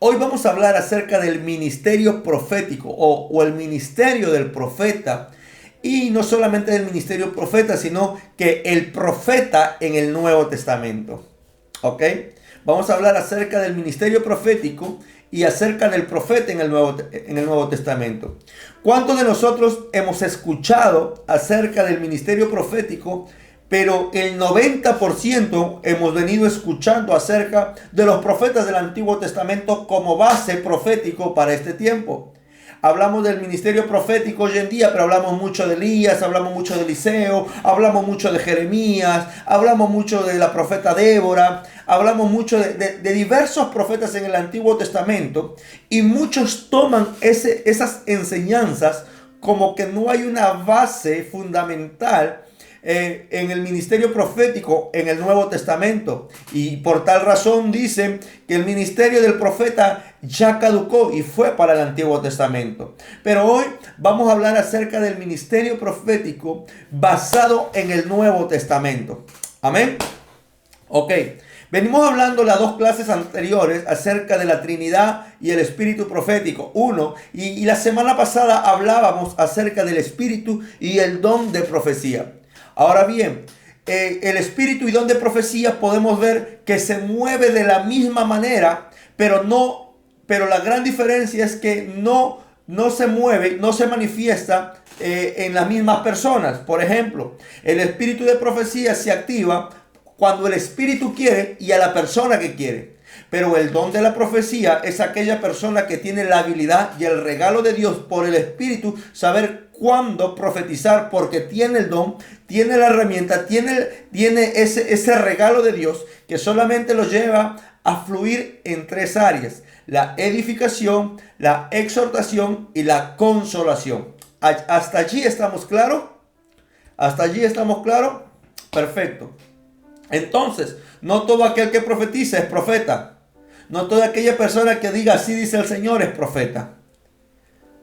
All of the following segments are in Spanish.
Hoy vamos a hablar acerca del ministerio profético o el ministerio del profeta. Y no solamente del ministerio profeta, sino que el profeta en el Nuevo Testamento. ¿Ok? Vamos a hablar acerca del ministerio profético y acerca del profeta en el Nuevo Testamento. ¿Cuántos de nosotros hemos escuchado acerca del ministerio profético? Pero el 90% hemos venido escuchando acerca de los profetas del Antiguo Testamento como base profético para este tiempo. Hablamos del ministerio profético hoy en día, pero hablamos mucho de Elías, hablamos mucho de Eliseo, hablamos mucho de Jeremías, hablamos mucho de la profeta Débora, hablamos mucho de diversos profetas en el Antiguo Testamento, y muchos toman esas enseñanzas como que no hay una base fundamental en el ministerio profético en el Nuevo Testamento, y por tal razón dicen que el ministerio del profeta ya caducó y fue para el Antiguo Testamento. Pero hoy vamos a hablar acerca del ministerio profético basado en el Nuevo Testamento. Amén. Ok. Venimos hablando las dos clases anteriores acerca de la Trinidad y el Espíritu profético. Y la semana pasada hablábamos acerca del Espíritu y el don de profecía. Ahora bien, el espíritu y don de profecía podemos ver que se mueve de la misma manera, pero la gran diferencia es que no se mueve, no se manifiesta en las mismas personas. Por ejemplo, el espíritu de profecía se activa cuando el espíritu quiere y a la persona que quiere. Pero el don de la profecía es aquella persona que tiene la habilidad y el regalo de Dios por el Espíritu, saber cuándo profetizar, porque tiene el don, tiene la herramienta, tiene ese regalo de Dios que solamente lo lleva a fluir en tres áreas: la edificación, la exhortación y la consolación. ¿Hasta allí estamos claros? ¿Hasta allí estamos claros? Perfecto. Entonces, no todo aquel que profetiza es profeta. No toda aquella persona que diga así dice el Señor es profeta.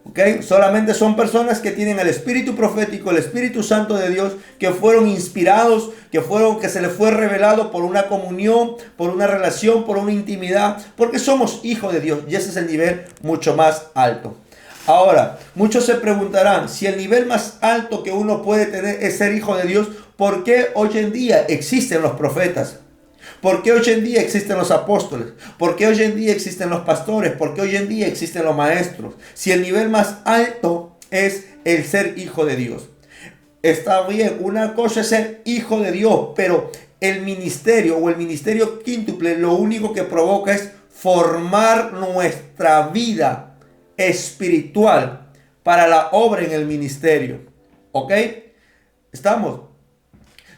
¿Ok? Solamente son personas que tienen el espíritu profético, el Espíritu Santo de Dios, que fueron inspirados, que se les fue revelado por una comunión, por una relación, por una intimidad, porque somos hijos de Dios, y ese es el nivel mucho más alto. Ahora, muchos se preguntarán, si el nivel más alto que uno puede tener es ser hijo de Dios, ¿por qué hoy en día existen los profetas? ¿Por qué hoy en día existen los apóstoles? ¿Por qué hoy en día existen los pastores? ¿Por qué hoy en día existen los maestros? Si el nivel más alto es el ser hijo de Dios. Está bien, una cosa es ser hijo de Dios, pero el ministerio o el ministerio quíntuple lo único que provoca es formar nuestra vida espiritual para la obra en el ministerio. ¿Ok? ¿Estamos?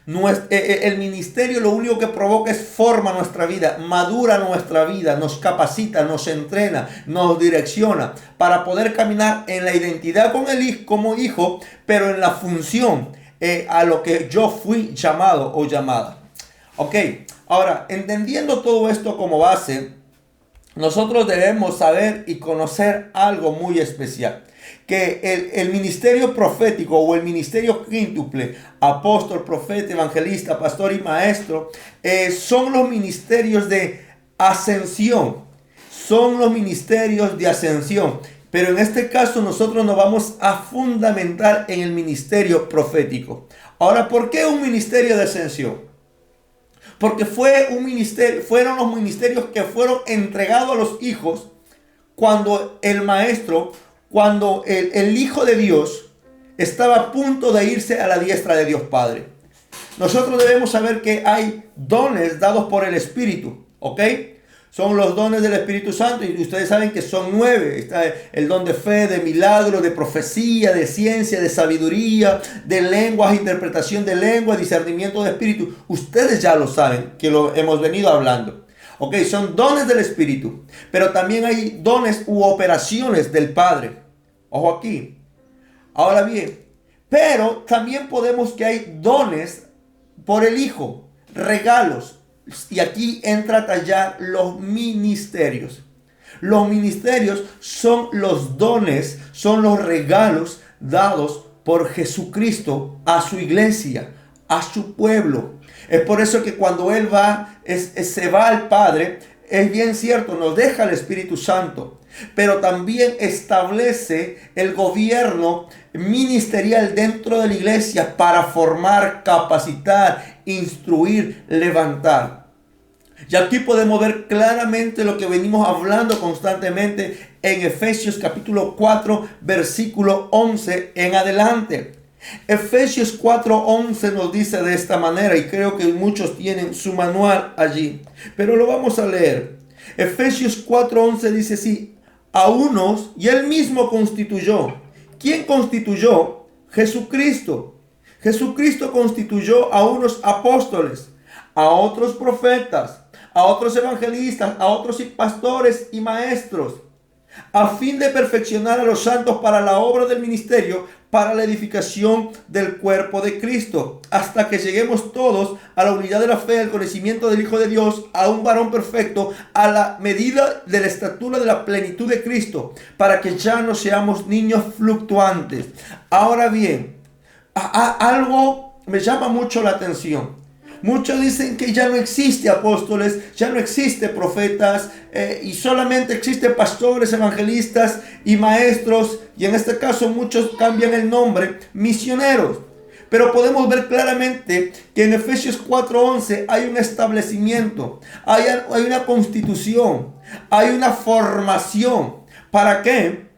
El ministerio lo único que provoca es forma nuestra vida, madura nuestra vida, nos capacita, nos entrena, nos direcciona para poder caminar en la identidad como hijo, pero en la función a lo que yo fui llamado o llamada. Ok, ahora, entendiendo todo esto como base, nosotros debemos saber y conocer algo muy especial. Que el ministerio profético o el ministerio quíntuple, apóstol, profeta, evangelista, pastor y maestro, son los ministerios de ascensión. Son los ministerios de ascensión. Pero en este caso nosotros nos vamos a fundamentar en el ministerio profético. Ahora, ¿por qué un ministerio de ascensión? Porque fueron los ministerios que fueron entregados a los hijos cuando el maestro, cuando el Hijo de Dios estaba a punto de irse a la diestra de Dios Padre. Nosotros debemos saber que hay dones dados por el Espíritu, ¿ok? Son los dones del Espíritu Santo, y ustedes saben que son 9. Está el don de fe, de milagro, de profecía, de ciencia, de sabiduría, de lenguas, interpretación de lenguas, discernimiento de espíritu. Ustedes ya lo saben, que lo hemos venido hablando. Ok, son dones del Espíritu, pero también hay dones u operaciones del Padre. Ojo aquí. Ahora bien, pero también podemos que hay dones por el Hijo, regalos. Y aquí entra a tallar los ministerios. Los ministerios son los dones, son los regalos dados por Jesucristo a su iglesia, a su pueblo. Es por eso que cuando Él se va al Padre, es bien cierto, nos deja el Espíritu Santo, pero también establece el gobierno ministerial dentro de la iglesia para formar, capacitar, instruir, levantar. Y aquí podemos ver claramente lo que venimos hablando constantemente en Efesios capítulo 4, versículo 11 en adelante. Efesios 4:11 nos dice de esta manera, y creo que muchos tienen su manual allí, pero lo vamos a leer. Efesios 4:11 dice así: a unos, y él mismo constituyó. ¿Quién constituyó? Jesucristo. Jesucristo constituyó a unos apóstoles, a otros profetas, a otros evangelistas, a otros pastores y maestros, a fin de perfeccionar a los santos para la obra del ministerio, para la edificación del cuerpo de Cristo, hasta que lleguemos todos a la unidad de la fe, al conocimiento del Hijo de Dios, a un varón perfecto, a la medida de la estatura de la plenitud de Cristo, para que ya no seamos niños fluctuantes. Ahora bien, algo me llama mucho la atención. Muchos dicen que ya no existe apóstoles, ya no existe profetas, y solamente existen pastores, evangelistas y maestros, y en este caso muchos cambian el nombre, misioneros. Pero podemos ver claramente que en Efesios 4:11 hay un establecimiento, hay una constitución, hay una formación. ¿Para qué?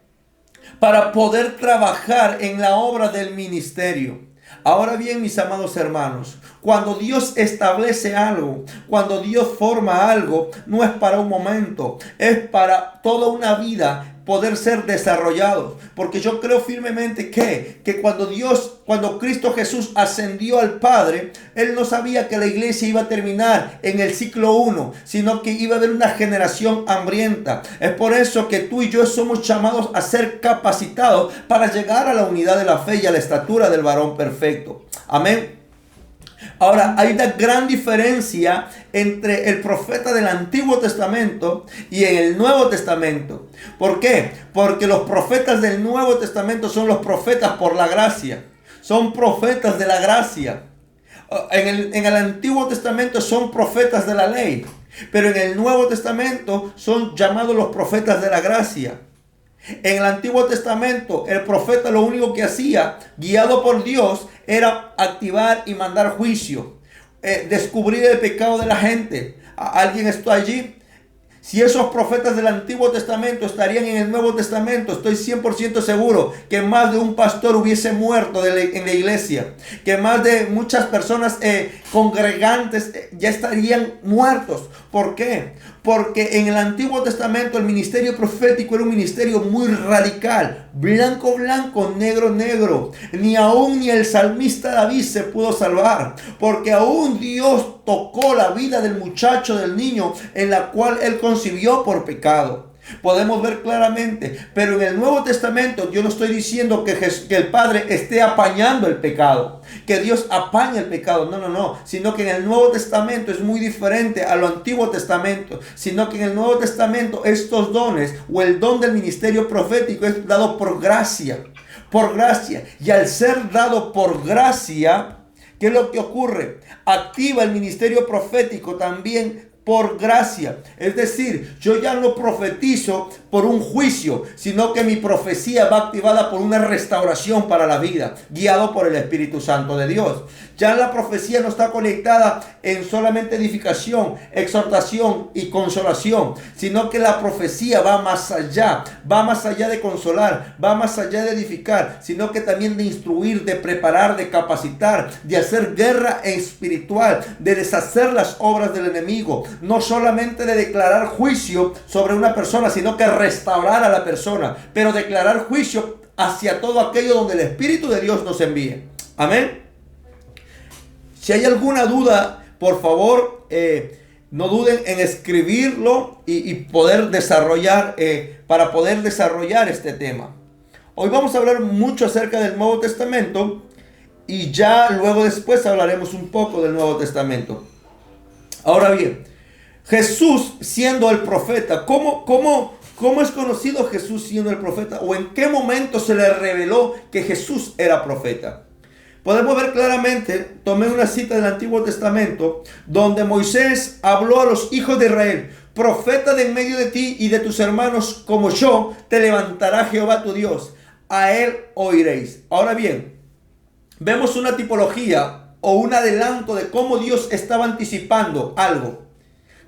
Para poder trabajar en la obra del ministerio. Ahora bien, mis amados hermanos, cuando Dios establece algo, cuando Dios forma algo, no es para un momento, es para toda una vida poder ser desarrollados. Porque yo creo firmemente que cuando Cristo Jesús ascendió al Padre, Él no sabía que la iglesia iba a terminar en el siglo 1, sino que iba a haber una generación hambrienta. Es por eso que tú y yo somos llamados a ser capacitados para llegar a la unidad de la fe y a la estatura del varón perfecto. Amén. Ahora, hay una gran diferencia entre el profeta del Antiguo Testamento y en el Nuevo Testamento. ¿Por qué? Porque los profetas del Nuevo Testamento son los profetas por la gracia. Son profetas de la gracia. En el Antiguo Testamento son profetas de la ley. Pero en el Nuevo Testamento son llamados los profetas de la gracia. En el Antiguo Testamento, el profeta lo único que hacía, guiado por Dios, era activar y mandar juicio, descubrir el pecado de la gente. ¿Alguien está allí? Si esos profetas del Antiguo Testamento estarían en el Nuevo Testamento, estoy 100% seguro que más de un pastor hubiese muerto en la iglesia, que más de muchas personas congregantes ya estarían muertos. ¿Por qué? Porque en el Antiguo Testamento el ministerio profético era un ministerio muy radical, blanco, blanco, negro, negro. Ni el salmista David se pudo salvar, porque aún Dios tocó la vida del muchacho, del niño, en la cual él concibió por pecado. Podemos ver claramente, pero en el Nuevo Testamento yo no estoy diciendo que el Padre esté apañando el pecado, que Dios apaña el pecado, no, sino que en el Nuevo Testamento es muy diferente a lo Antiguo Testamento, sino que en el Nuevo Testamento estos dones o el don del ministerio profético es dado por gracia, y al ser dado por gracia, ¿qué es lo que ocurre? Activa el ministerio profético también por gracia. Es decir, yo ya no profetizo por un juicio, sino que mi profecía va activada por una restauración para la vida, guiado por el Espíritu Santo de Dios. Ya la profecía no está conectada en solamente edificación, exhortación y consolación, sino que la profecía va más allá de consolar, va más allá de edificar, sino que también de instruir, de preparar, de capacitar, de hacer guerra espiritual, de deshacer las obras del enemigo, no solamente de declarar juicio sobre una persona, sino que restaurar a la persona, pero declarar juicio hacia todo aquello donde el Espíritu de Dios nos envíe. Amén. Si hay alguna duda, por favor, no duden en escribirlo y poder desarrollar, para poder desarrollar este tema. Hoy vamos a hablar mucho acerca del Nuevo Testamento y ya luego después hablaremos un poco del Nuevo Testamento. Ahora bien, Jesús siendo el profeta, ¿cómo es conocido Jesús siendo el profeta? ¿O en qué momento se le reveló que Jesús era profeta? Podemos ver claramente, tomé una cita del Antiguo Testamento, donde Moisés habló a los hijos de Israel: profeta de en medio de ti y de tus hermanos como yo, te levantará Jehová tu Dios. A él oiréis. Ahora bien, vemos una tipología o un adelanto de cómo Dios estaba anticipando algo.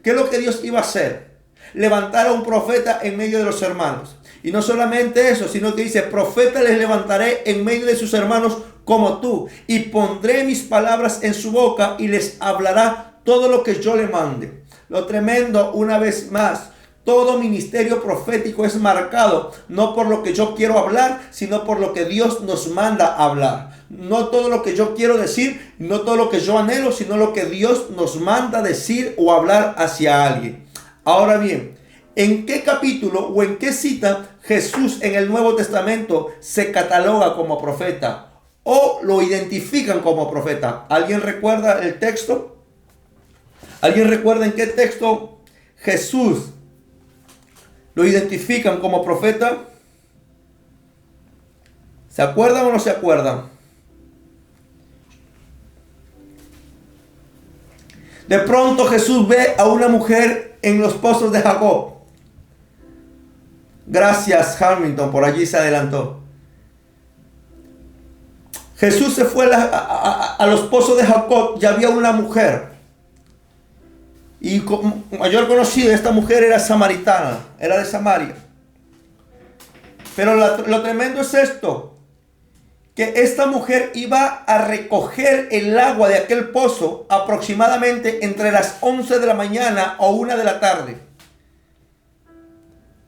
¿Qué es lo que Dios iba a hacer? Levantar a un profeta en medio de los hermanos. Y no solamente eso, sino que dice, profeta les levantaré en medio de sus hermanos como tú, y pondré mis palabras en su boca y les hablará todo lo que yo le mande. Lo tremendo, una vez más, todo ministerio profético es marcado no por lo que yo quiero hablar, sino por lo que Dios nos manda a hablar. No todo lo que yo quiero decir, no todo lo que yo anhelo, sino lo que Dios nos manda decir o hablar hacia alguien. Ahora bien, ¿en qué capítulo o en qué cita Jesús en el Nuevo Testamento se cataloga como profeta o lo identifican como profeta? ¿Alguien recuerda el texto? ¿Alguien recuerda en qué texto Jesús lo identifican como profeta? ¿Se acuerdan o no se acuerdan? De pronto Jesús ve a una mujer en los pozos de Jacob. Gracias, Hamilton, por allí se adelantó. Jesús se fue a los pozos de Jacob y había una mujer. Y mayor conocido, esta mujer era samaritana, era de Samaria. Pero lo tremendo es esto, que esta mujer iba a recoger el agua de aquel pozo aproximadamente entre las 11 de la mañana o 1 de la tarde.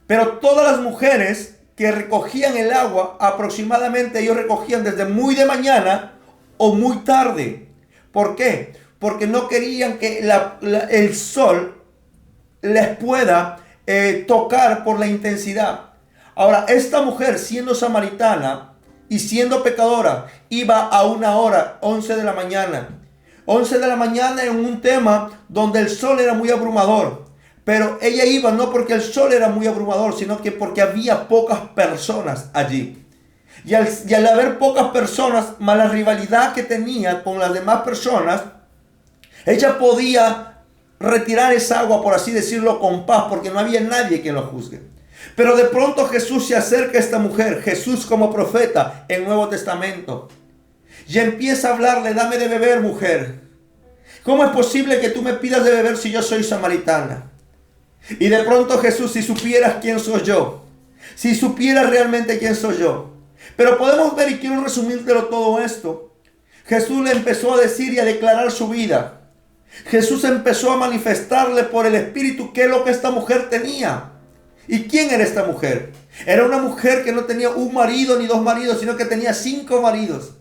Pero todas las mujeres que recogían el agua, aproximadamente ellos recogían desde muy de mañana o muy tarde. ¿Por qué? Porque no querían que el sol les pueda tocar por la intensidad. Ahora, esta mujer, siendo samaritana y siendo pecadora, iba a 1 hora, 11 de la mañana. 11 de la mañana en un tema donde el sol era muy abrumador. Pero ella iba no porque el sol era muy abrumador, sino que porque había pocas personas allí. Y al haber pocas personas, más la rivalidad que tenía con las demás personas, ella podía retirar esa agua, por así decirlo, con paz, porque no había nadie que lo juzgue. Pero de pronto Jesús se acerca a esta mujer, Jesús como profeta en Nuevo Testamento, y empieza a hablarle: dame de beber, mujer. ¿Cómo es posible que tú me pidas de beber si yo soy samaritana? Y de pronto Jesús, si supieras quién soy yo, si supieras realmente quién soy yo. Pero podemos ver, y quiero resumírtelo todo esto, Jesús le empezó a decir y a declarar su vida. Jesús empezó a manifestarle por el Espíritu qué es lo que esta mujer tenía. ¿Y quién era esta mujer? Era una mujer que no tenía un marido ni 2 maridos, sino que tenía 5 maridos.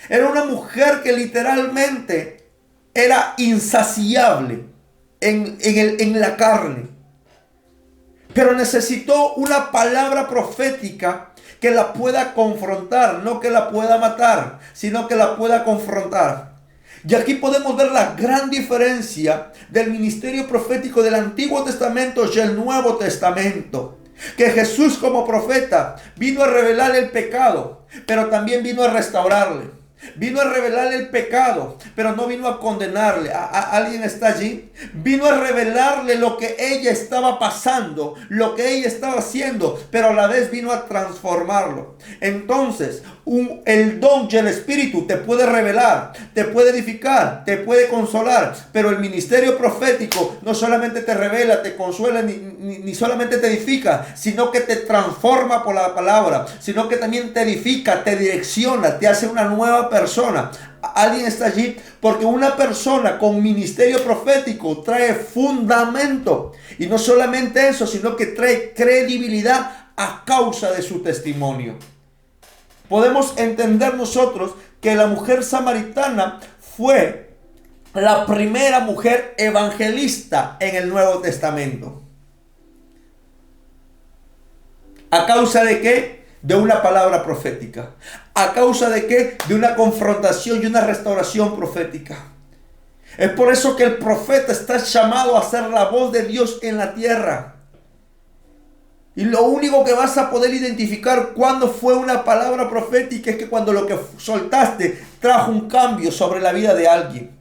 Era una mujer que literalmente era insaciable en la carne. Pero necesitó una palabra profética que la pueda confrontar, no que la pueda matar, sino que la pueda confrontar. Y aquí podemos ver la gran diferencia del ministerio profético del Antiguo Testamento y el Nuevo Testamento. Que Jesús como profeta vino a revelar el pecado, pero también vino a restaurarle. Vino a revelarle el pecado, pero no vino a condenarle. ¿Alguien está allí? Vino a revelarle lo que ella estaba pasando, lo que ella estaba haciendo, pero a la vez vino a transformarlo. Entonces, el don y el Espíritu te puede revelar, te puede edificar, te puede consolar, pero el ministerio profético no solamente te revela, te consuela, ni solamente te edifica, sino que te transforma por la palabra, sino que también te edifica, te direcciona, te hace una nueva persona. Alguien está allí, porque una persona con ministerio profético trae fundamento, y no solamente eso, sino que trae credibilidad a causa de su testimonio. Podemos entender nosotros que la mujer samaritana fue la primera mujer evangelista en el Nuevo Testamento. ¿A causa de qué? De una palabra profética. ¿A causa de qué? De una confrontación y una restauración profética. Es por eso que el profeta está llamado a ser la voz de Dios en la tierra. Y lo único que vas a poder identificar cuando fue una palabra profética es que cuando lo que soltaste trajo un cambio sobre la vida de alguien.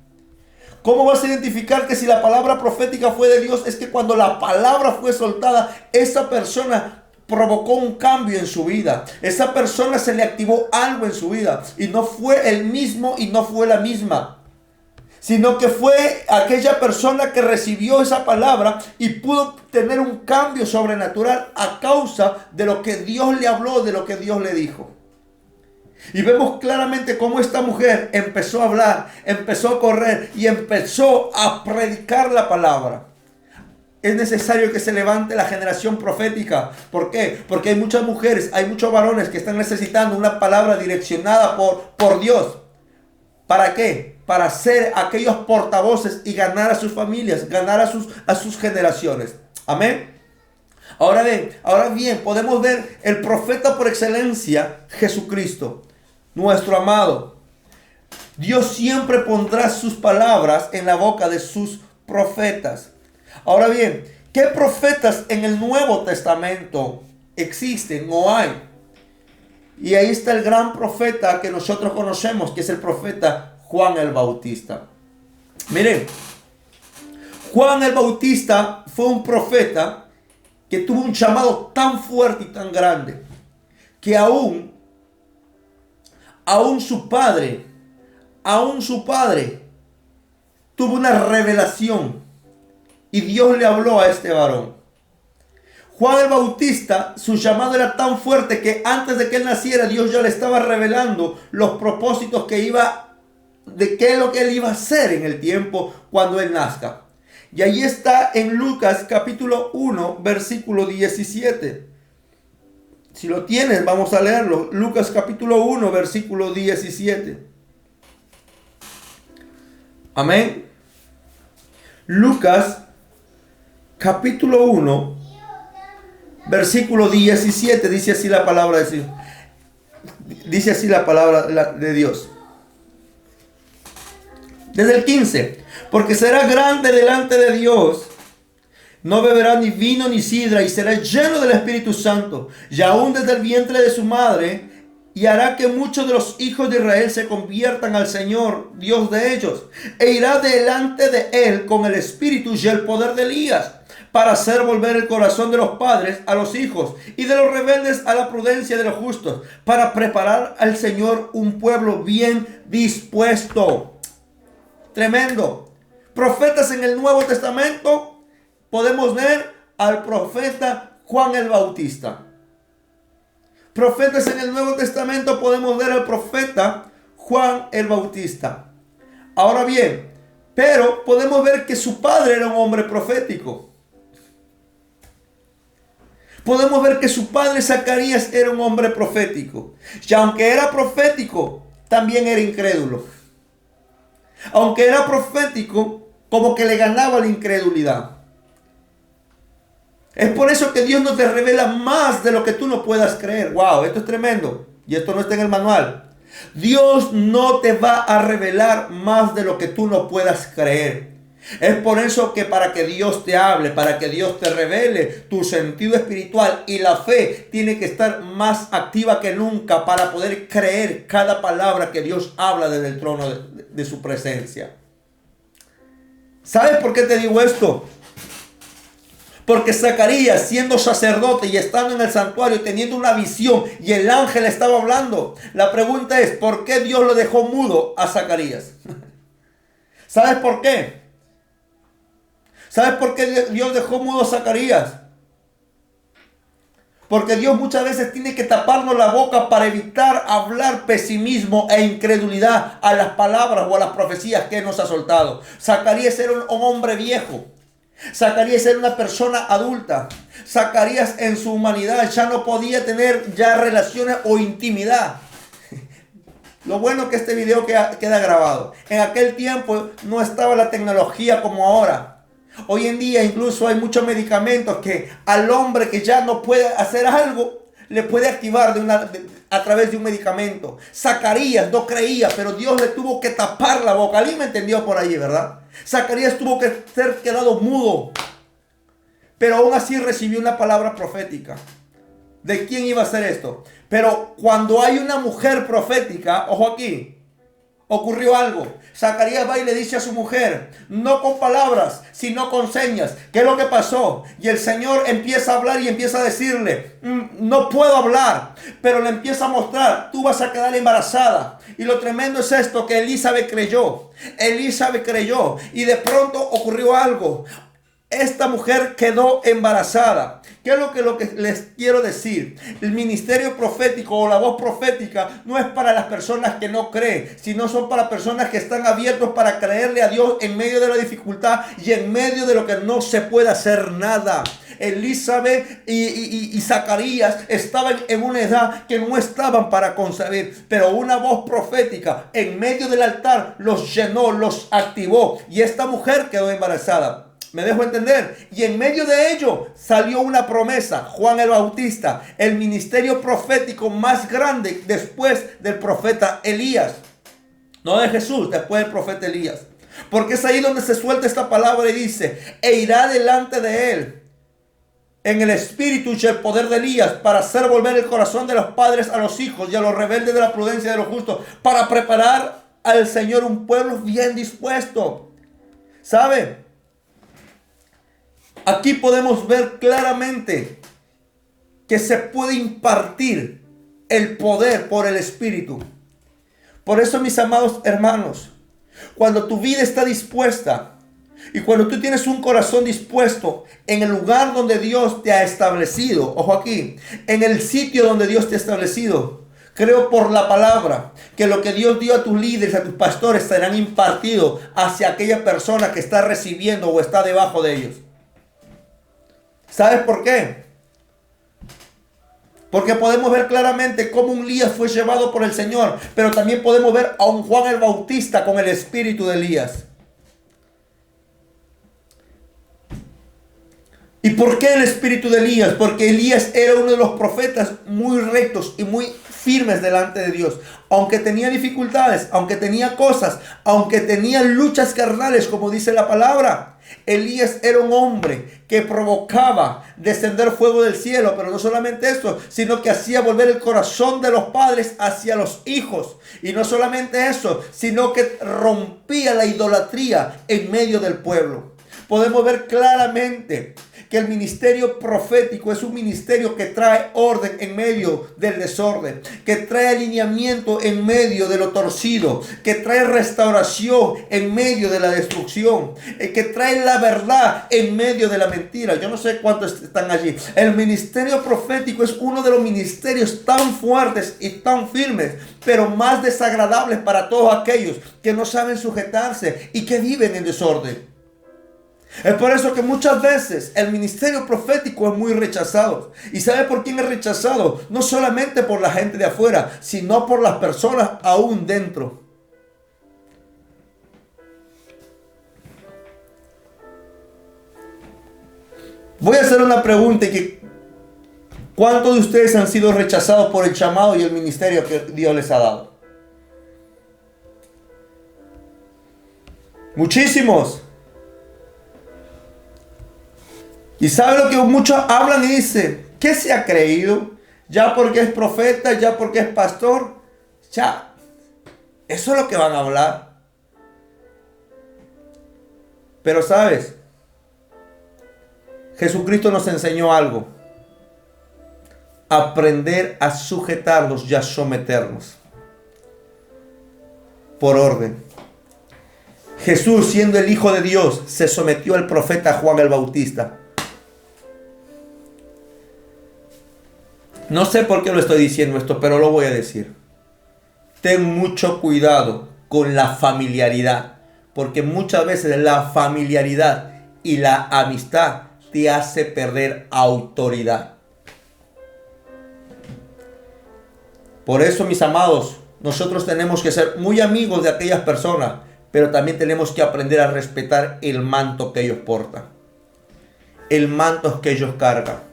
¿Cómo vas a identificar que si la palabra profética fue de Dios? Es que cuando la palabra fue soltada, esa persona provocó un cambio en su vida. Esa persona se le activó algo en su vida. Y no fue el mismo y no fue la misma, sino que fue aquella persona que recibió esa palabra y pudo tener un cambio sobrenatural a causa de lo que Dios le habló, de lo que Dios le dijo. Y vemos claramente cómo esta mujer empezó a hablar, empezó a correr y empezó a predicar la palabra. Es necesario que se levante la generación profética. ¿Por qué? Porque hay muchas mujeres, hay muchos varones que están necesitando una palabra direccionada por Dios. ¿Para qué? Para ser aquellos portavoces y ganar a sus familias, ganar a sus generaciones. Amén. Ahora bien, podemos ver el profeta por excelencia, Jesucristo, nuestro amado. Dios siempre pondrá sus palabras en la boca de sus profetas. Ahora bien, ¿qué profetas en el Nuevo Testamento existen o hay? Y ahí está el gran profeta que nosotros conocemos, que es el profeta Juan el Bautista. Miren, Juan el Bautista fue un profeta que tuvo un llamado tan fuerte y tan grande que aún su padre tuvo una revelación y Dios le habló a este varón. Juan el Bautista, su llamado era tan fuerte que antes de que él naciera, Dios ya le estaba revelando los propósitos de qué es lo que él iba a hacer en el tiempo cuando él nazca. Y ahí está en Lucas capítulo 1, versículo 17. Si lo tienes, vamos a leerlo. Lucas capítulo 1, versículo 17. Amén. Lucas capítulo 1, versículo 17. Dice así la palabra de Dios. Dice así la palabra de Dios. Desde el 15. Porque será grande delante de Dios. No beberá ni vino ni sidra y será lleno del Espíritu Santo. Y aún desde el vientre de su madre. Y hará que muchos de los hijos de Israel se conviertan al Señor, Dios de ellos. E irá delante de él con el espíritu y el poder de Elías, para hacer volver el corazón de los padres a los hijos y de los rebeldes a la prudencia de los justos, para preparar al Señor un pueblo bien dispuesto. Tremendo. Profetas en el Nuevo Testamento, podemos ver al profeta Juan el Bautista. Profetas en el Nuevo Testamento, podemos ver al profeta Juan el Bautista. Ahora bien, pero podemos ver que su padre era un hombre profético. Podemos ver que su padre Zacarías era un hombre profético. Y aunque era profético, también era incrédulo. Aunque era profético, como que le ganaba la incredulidad. Es por eso que Dios no te revela más de lo que tú no puedas creer. Wow, esto es tremendo. Y esto no está en el manual. Dios no te va a revelar más de lo que tú no puedas creer. Es por eso que para que Dios te hable, para que Dios te revele, tu sentido espiritual y la fe tiene que estar más activa que nunca para poder creer cada palabra que Dios habla desde el trono de su presencia. ¿Sabes por qué te digo esto? Porque Zacarías, siendo sacerdote y estando en el santuario, teniendo una visión y el ángel estaba hablando. La pregunta es, ¿por qué Dios lo dejó mudo a Zacarías? ¿Sabes por qué? ¿Sabes por qué Dios dejó mudo a Zacarías? Porque Dios muchas veces tiene que taparnos la boca para evitar hablar pesimismo e incredulidad a las palabras o a las profecías que Él nos ha soltado. Zacarías era un hombre viejo. Zacarías era una persona adulta. Zacarías en su humanidad ya no podía tener ya relaciones o intimidad. Lo bueno que este video queda grabado. En aquel tiempo no estaba la tecnología como ahora. Hoy en día incluso hay muchos medicamentos que al hombre que ya no puede hacer algo, le puede activar a través de un medicamento. Zacarías no creía, pero Dios le tuvo que tapar la boca. ¿Alguien me entendió por ahí, verdad? Zacarías tuvo que ser quedado mudo, pero aún así recibió una palabra profética. ¿De quién iba a ser esto? Pero cuando hay una mujer profética, ojo aquí, ocurrió algo. Zacarías va y le dice a su mujer, no con palabras, sino con señas. ¿Qué es lo que pasó? Y el Señor empieza a hablar y empieza a decirle, no puedo hablar, pero le empieza a mostrar, tú vas a quedar embarazada. Y lo tremendo es esto, que Elizabeth creyó. Elizabeth creyó y de pronto ocurrió algo. Esta mujer quedó embarazada. ¿Qué es lo que les quiero decir? El ministerio profético o la voz profética no es para las personas que no creen, sino son para personas que están abiertos para creerle a Dios en medio de la dificultad y en medio de lo que no se puede hacer nada. Elizabeth y Zacarías estaban en una edad que no estaban para concebir, pero una voz profética en medio del altar los llenó, los activó y esta mujer quedó embarazada. ¿Me dejo entender? Y en medio de ello salió una promesa. Juan el Bautista, el ministerio profético más grande después del profeta Elías. No de Jesús, después del profeta Elías. Porque es ahí donde se suelta esta palabra y dice, e irá delante de él en el espíritu y el poder de Elías para hacer volver el corazón de los padres a los hijos y a los rebeldes de la prudencia de los justos, para preparar al Señor un pueblo bien dispuesto. ¿Sabe? Aquí podemos ver claramente que se puede impartir el poder por el Espíritu. Por eso, mis amados hermanos, cuando tu vida está dispuesta y cuando tú tienes un corazón dispuesto en el lugar donde Dios te ha establecido, ojo aquí, en el sitio donde Dios te ha establecido, creo por la palabra que lo que Dios dio a tus líderes, a tus pastores, serán impartidos hacia aquella persona que está recibiendo o está debajo de ellos. ¿Sabes por qué? Porque podemos ver claramente cómo un Elías fue llevado por el Señor, pero también podemos ver a un Juan el Bautista con el espíritu de Elías. ¿Y por qué el espíritu de Elías? Porque Elías era uno de los profetas muy rectos y muy firmes delante de Dios. Aunque tenía dificultades, aunque tenía cosas, aunque tenía luchas carnales, como dice la palabra, Elías era un hombre que provocaba descender fuego del cielo, pero no solamente eso, sino que hacía volver el corazón de los padres hacia los hijos. Y no solamente eso, sino que rompía la idolatría en medio del pueblo. Podemos ver claramente que el ministerio profético es un ministerio que trae orden en medio del desorden, que trae alineamiento en medio de lo torcido, que trae restauración en medio de la destrucción, que trae la verdad en medio de la mentira. Yo no sé cuántos están allí. El ministerio profético es uno de los ministerios tan fuertes y tan firmes, pero más desagradables para todos aquellos que no saben sujetarse y que viven en desorden. Es por eso que muchas veces el ministerio profético es muy rechazado. ¿Y sabe por quién es rechazado? No solamente por la gente de afuera, sino por las personas aún dentro. Voy a hacer una pregunta ¿cuántos de ustedes han sido rechazados por el llamado y el ministerio que Dios les ha dado? Muchísimos. Y sabe lo que muchos hablan y dicen, ¿qué se ha creído? Ya porque es profeta, ya porque es pastor, ya. Eso es lo que van a hablar. Pero sabes, Jesucristo nos enseñó algo. Aprender a sujetarnos y a someternos. Por orden. Jesús, siendo el Hijo de Dios, se sometió al profeta Juan el Bautista. No sé por qué lo estoy diciendo esto, pero lo voy a decir. Ten mucho cuidado con la familiaridad, porque muchas veces la familiaridad y la amistad te hace perder autoridad. Por eso, mis amados, nosotros tenemos que ser muy amigos de aquellas personas, pero también tenemos que aprender a respetar el manto que ellos portan, el manto que ellos cargan.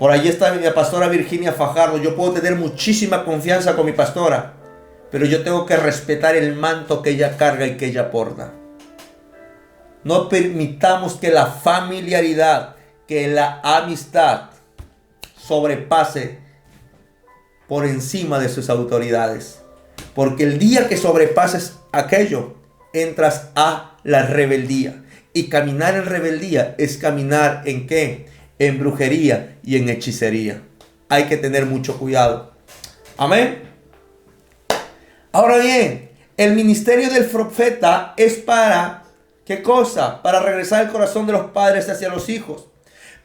Por allí está mi pastora Virginia Fajardo. Yo puedo tener muchísima confianza con mi pastora, pero yo tengo que respetar el manto que ella carga y que ella porta. No permitamos que la familiaridad, que la amistad sobrepase por encima de sus autoridades. Porque el día que sobrepases aquello, entras a la rebeldía. Y caminar en rebeldía es caminar ¿en qué? En brujería y en hechicería. Hay que tener mucho cuidado. Amén. Ahora bien, el ministerio del profeta es para, ¿qué cosa? Para regresar el corazón de los padres hacia los hijos.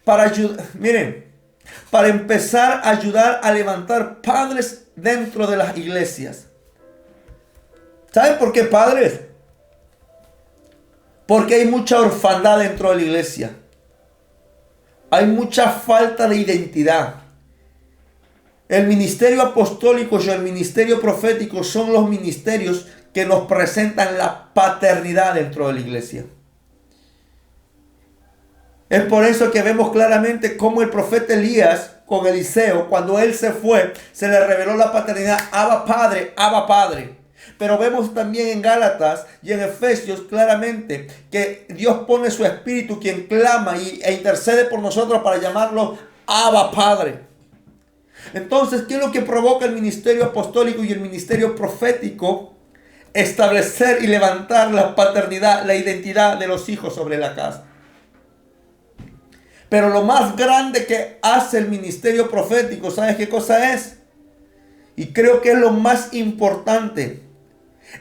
Para ayudar, miren, para empezar a ayudar a levantar padres dentro de las iglesias. ¿Saben por qué padres? Porque hay mucha orfandad dentro de la iglesia. Hay mucha falta de identidad. El ministerio apostólico y el ministerio profético son los ministerios que nos presentan la paternidad dentro de la iglesia. Es por eso que vemos claramente cómo el profeta Elías con Eliseo, cuando él se fue, se le reveló la paternidad. Abba Padre, Abba Padre. Pero vemos también en Gálatas y en Efesios claramente que Dios pone su espíritu quien clama e intercede por nosotros para llamarlo Abba Padre. Entonces, ¿qué es lo que provoca el ministerio apostólico y el ministerio profético? Establecer y levantar la paternidad, la identidad de los hijos sobre la casa. Pero lo más grande que hace el ministerio profético, ¿sabes qué cosa es? Y creo que es lo más importante.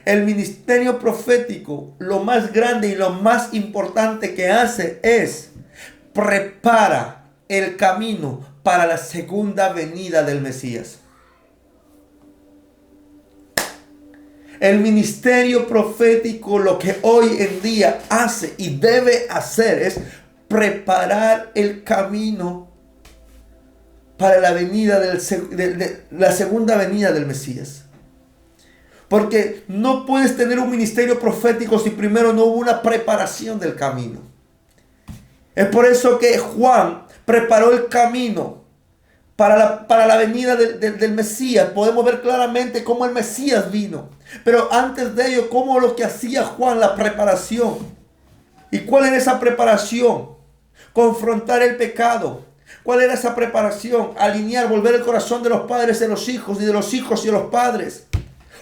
El ministerio profético, lo más grande y lo más importante que hace es prepara el camino para la segunda venida del Mesías. El ministerio profético lo que hoy en día hace y debe hacer es preparar el camino para la venida la segunda venida del Mesías. Porque no puedes tener un ministerio profético si primero no hubo una preparación del camino. Es por eso que Juan preparó el camino para la venida del Mesías. Podemos ver claramente cómo el Mesías vino. Pero antes de ello, cómo lo que hacía Juan, la preparación. ¿Y cuál era esa preparación? Confrontar el pecado. ¿Cuál era esa preparación? Alinear, volver el corazón de los padres en los hijos y de los hijos y de los padres.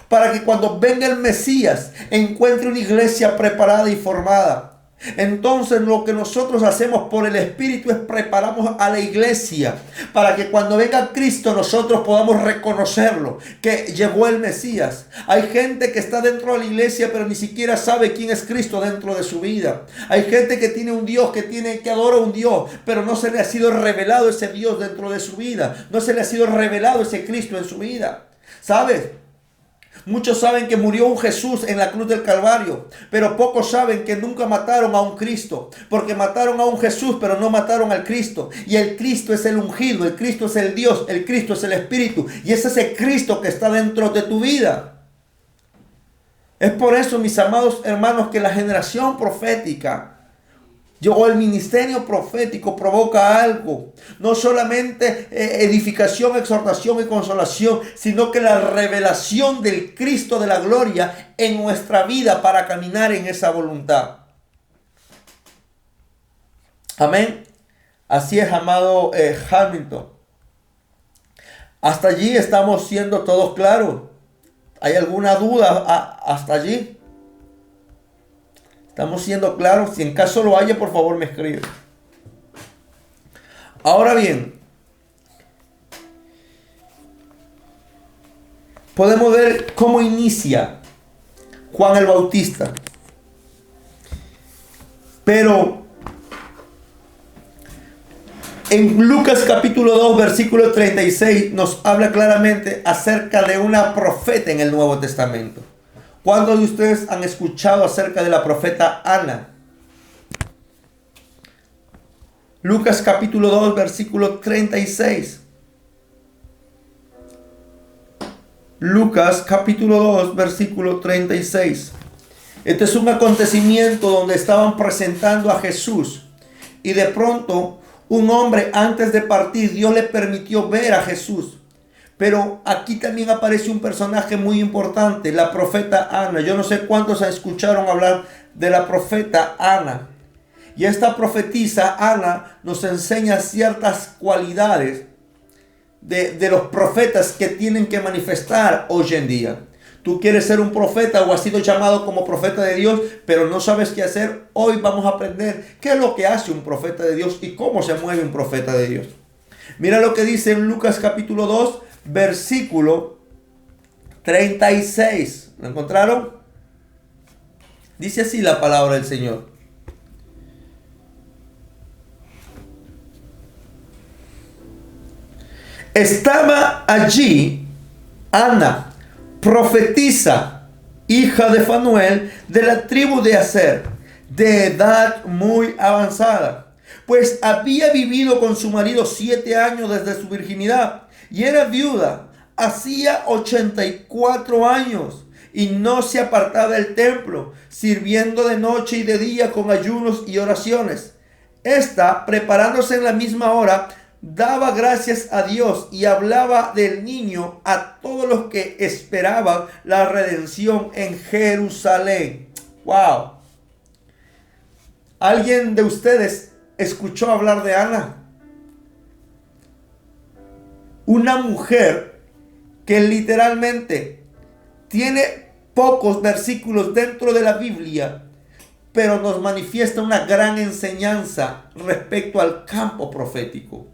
Para que cuando venga el Mesías encuentre una iglesia preparada y formada. Entonces lo que nosotros hacemos por el Espíritu es preparamos a la iglesia para que cuando venga Cristo nosotros podamos reconocerlo, que llegó el Mesías. Hay gente que está dentro de la iglesia pero ni siquiera sabe quién es Cristo dentro de su vida. Hay gente que tiene un Dios, que adora un Dios, pero no se le ha sido revelado ese Dios dentro de su vida. No se le ha sido revelado ese Cristo en su vida. ¿Sabes? Muchos saben que murió un Jesús en la cruz del Calvario, pero pocos saben que nunca mataron a un Cristo, porque mataron a un Jesús, pero no mataron al Cristo. Y el Cristo es el ungido, el Cristo es el Dios, el Cristo es el Espíritu, y es ese Cristo que está dentro de tu vida. Es por eso, mis amados hermanos, que la generación profética, o el ministerio profético provoca algo, no solamente edificación, exhortación y consolación, sino que la revelación del Cristo de la gloria en nuestra vida para caminar en esa voluntad. Amén. Así es, amado Hamilton. Hasta allí estamos siendo todos claros. ¿Hay alguna duda hasta allí? Estamos siendo claros. Si en caso lo haya, por favor me escribe. Ahora bien, podemos ver cómo inicia Juan el Bautista. Pero en Lucas capítulo 2, versículo 36, nos habla claramente acerca de una profeta en el Nuevo Testamento. ¿Cuántos de ustedes han escuchado acerca de la profeta Ana? Lucas capítulo 2, versículo 36. Lucas capítulo 2, versículo 36. Este es un acontecimiento donde estaban presentando a Jesús. Y de pronto, un hombre antes de partir, Dios le permitió ver a Jesús. Pero aquí también aparece un personaje muy importante, la profeta Ana. Yo no sé cuántos escucharon hablar de la profeta Ana. Y esta profetisa Ana nos enseña ciertas cualidades de los profetas que tienen que manifestar hoy en día. Tú quieres ser un profeta o has sido llamado como profeta de Dios, pero no sabes qué hacer. Hoy vamos a aprender qué es lo que hace un profeta de Dios y cómo se mueve un profeta de Dios. Mira lo que dice en Lucas capítulo 2, versículo 36. ¿Lo encontraron? Dice así la palabra del Señor. Estaba allí Ana, profetisa, hija de Fanuel, de la tribu de Aser, de edad muy avanzada, pues había vivido con su marido 7 años desde su virginidad y era viuda, hacía 84 años y no se apartaba del templo, sirviendo de noche y de día con ayunos y oraciones. Esta, preparándose en la misma hora, daba gracias a Dios y hablaba del niño a todos los que esperaban la redención en Jerusalén. ¡Wow! ¿Alguien de ustedes escuchó hablar de Ana? Una mujer que literalmente tiene pocos versículos dentro de la Biblia, pero nos manifiesta una gran enseñanza respecto al campo profético.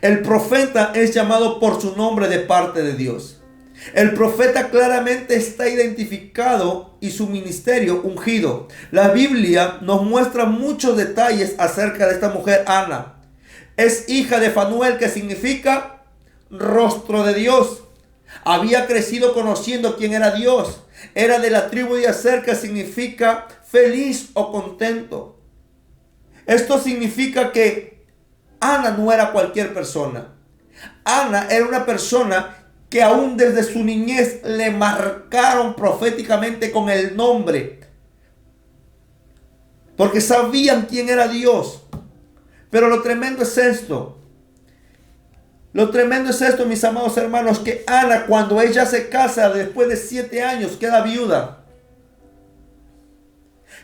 El profeta es llamado por su nombre de parte de Dios. El profeta claramente está identificado y su ministerio ungido. La Biblia nos muestra muchos detalles acerca de esta mujer Ana. Es hija de Fanuel, que significa rostro de Dios. Había crecido conociendo quién era Dios. Era de la tribu de Aser, que significa feliz o contento. Esto significa que Ana no era cualquier persona. Ana era una persona que aún desde su niñez le marcaron proféticamente con el nombre, porque sabían quién era Dios. Pero lo tremendo es esto. Lo tremendo es esto, mis amados hermanos, que Ana, cuando ella se casa después de 7 años, queda viuda.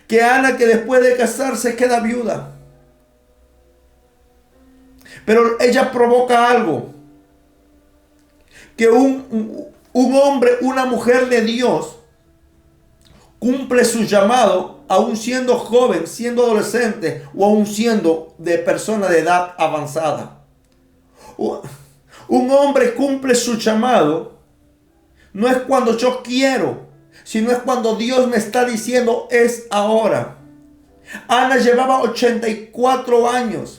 Que Ana, que después de casarse, queda viuda. Pero ella provoca algo. Que un hombre, una mujer de Dios, cumple su llamado, aún siendo joven, siendo adolescente o aún siendo de persona de edad avanzada. Un hombre cumple su llamado, no es cuando yo quiero, sino es cuando Dios me está diciendo es ahora. Ana llevaba 84 años.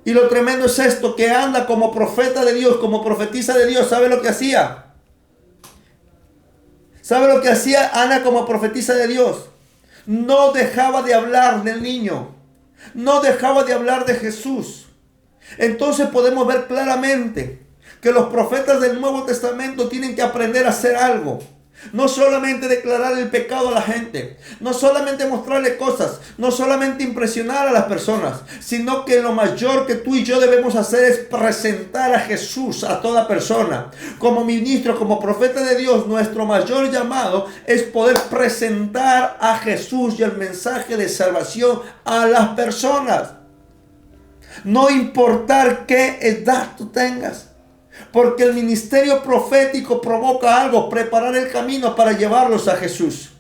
Y lo tremendo es esto, que Ana como profeta de Dios, como profetisa de Dios, ¿sabe lo que hacía? ¿Sabe lo que hacía Ana como profetisa de Dios? No dejaba de hablar del niño. No dejaba de hablar de Jesús. Entonces podemos ver claramente que los profetas del Nuevo Testamento tienen que aprender a hacer algo. No solamente declarar el pecado a la gente, no solamente mostrarle cosas, no solamente impresionar a las personas, sino que lo mayor que tú y yo debemos hacer es presentar a Jesús a toda persona. Como ministro, como profeta de Dios, nuestro mayor llamado es poder presentar a Jesús y el mensaje de salvación a las personas. No importar qué edad tú tengas. Porque el ministerio profético provoca algo, preparar el camino para llevarlos a Jesús.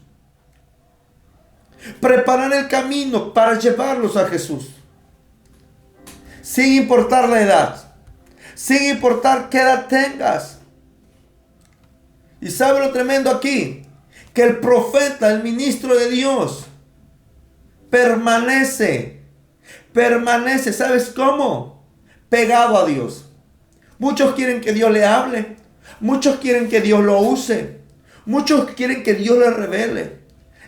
Preparar el camino para llevarlos a Jesús. Sin importar la edad. Sin importar qué edad tengas. Y sabe lo tremendo aquí, que el profeta, el ministro de Dios, permanece, ¿sabes cómo? Pegado a Dios. Muchos quieren que Dios le hable. Muchos quieren que Dios lo use. Muchos quieren que Dios le revele.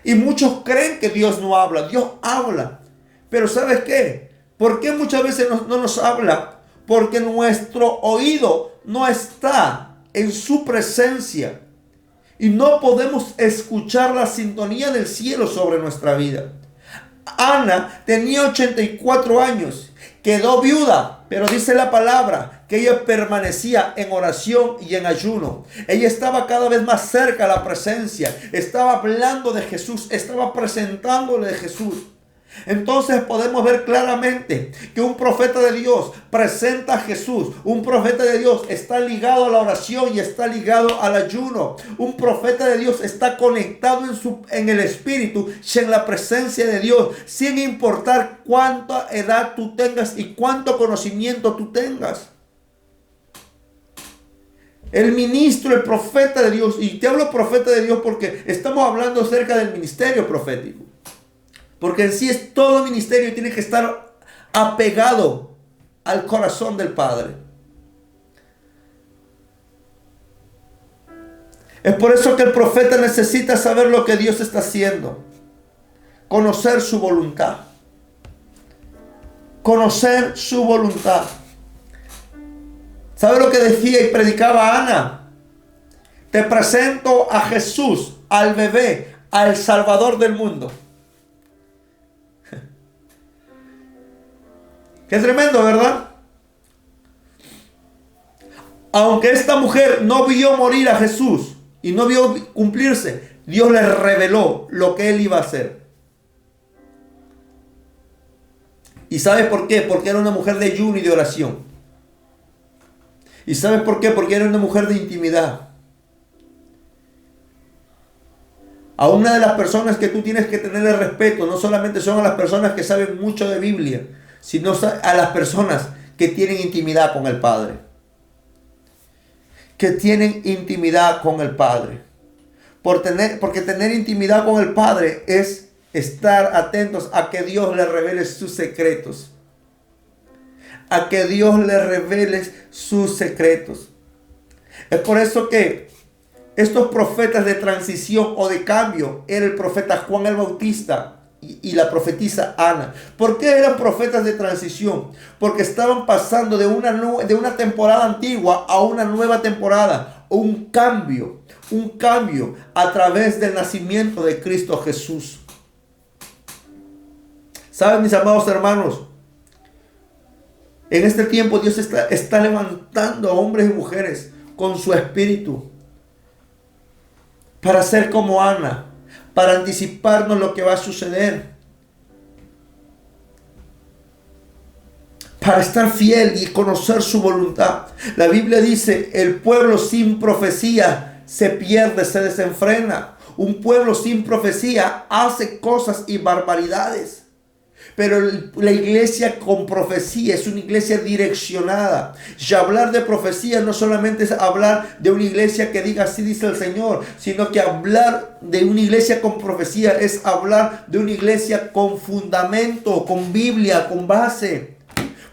Y muchos creen que Dios no habla. Dios habla. Pero ¿sabes qué? ¿Por qué muchas veces no nos habla? Porque nuestro oído no está en su presencia. Y no podemos escuchar la sintonía del cielo sobre nuestra vida. Ana tenía 84 años. Quedó viuda. Pero dice la palabra que ella permanecía en oración y en ayuno. Ella estaba cada vez más cerca a la presencia. Estaba hablando de Jesús. Estaba presentándole de Jesús. Entonces podemos ver claramente que un profeta de Dios presenta a Jesús. Un profeta de Dios está ligado a la oración y está ligado al ayuno. Un profeta de Dios está conectado en el Espíritu y en la presencia de Dios, sin importar cuánta edad tú tengas y cuánto conocimiento tú tengas. El ministro, el profeta de Dios, y te hablo profeta de Dios porque estamos hablando acerca del ministerio profético. Porque en sí es todo ministerio y tiene que estar apegado al corazón del Padre. Es por eso que el profeta necesita saber lo que Dios está haciendo. Conocer su voluntad. Conocer su voluntad. ¿Sabe lo que decía y predicaba Ana? Te presento a Jesús, al bebé, al Salvador del mundo. Qué tremendo, ¿verdad? Aunque esta mujer no vio morir a Jesús y no vio cumplirse, Dios le reveló lo que él iba a hacer. ¿Y sabes por qué? Porque era una mujer de ayuno y de oración. ¿Y sabes por qué? Porque era una mujer de intimidad. A una de las personas que tú tienes que tenerle respeto no solamente son a las personas que saben mucho de Biblia, sino a las personas que tienen intimidad con el Padre. Que tienen intimidad con el Padre. Porque tener intimidad con el Padre es estar atentos a que Dios le revele sus secretos. A que Dios le revele sus secretos. Es por eso que estos profetas de transición o de cambio era el profeta Juan el Bautista y la profetisa Ana. ¿Por qué eran profetas de transición? Porque estaban pasando de una temporada antigua a una nueva temporada. Un cambio a través del nacimiento de Cristo Jesús. ¿Saben, mis amados hermanos? En este tiempo Dios está levantando a hombres y mujeres con su espíritu para ser como Ana, para anticiparnos lo que va a suceder, para estar fiel y conocer su voluntad. La Biblia dice, el pueblo sin profecía se pierde, se desenfrena. Un pueblo sin profecía hace cosas y barbaridades. Pero la iglesia con profecía es una iglesia direccionada. Y hablar de profecía no solamente es hablar de una iglesia que diga así dice el Señor, sino que hablar de una iglesia con profecía es hablar de una iglesia con fundamento, con Biblia, con base.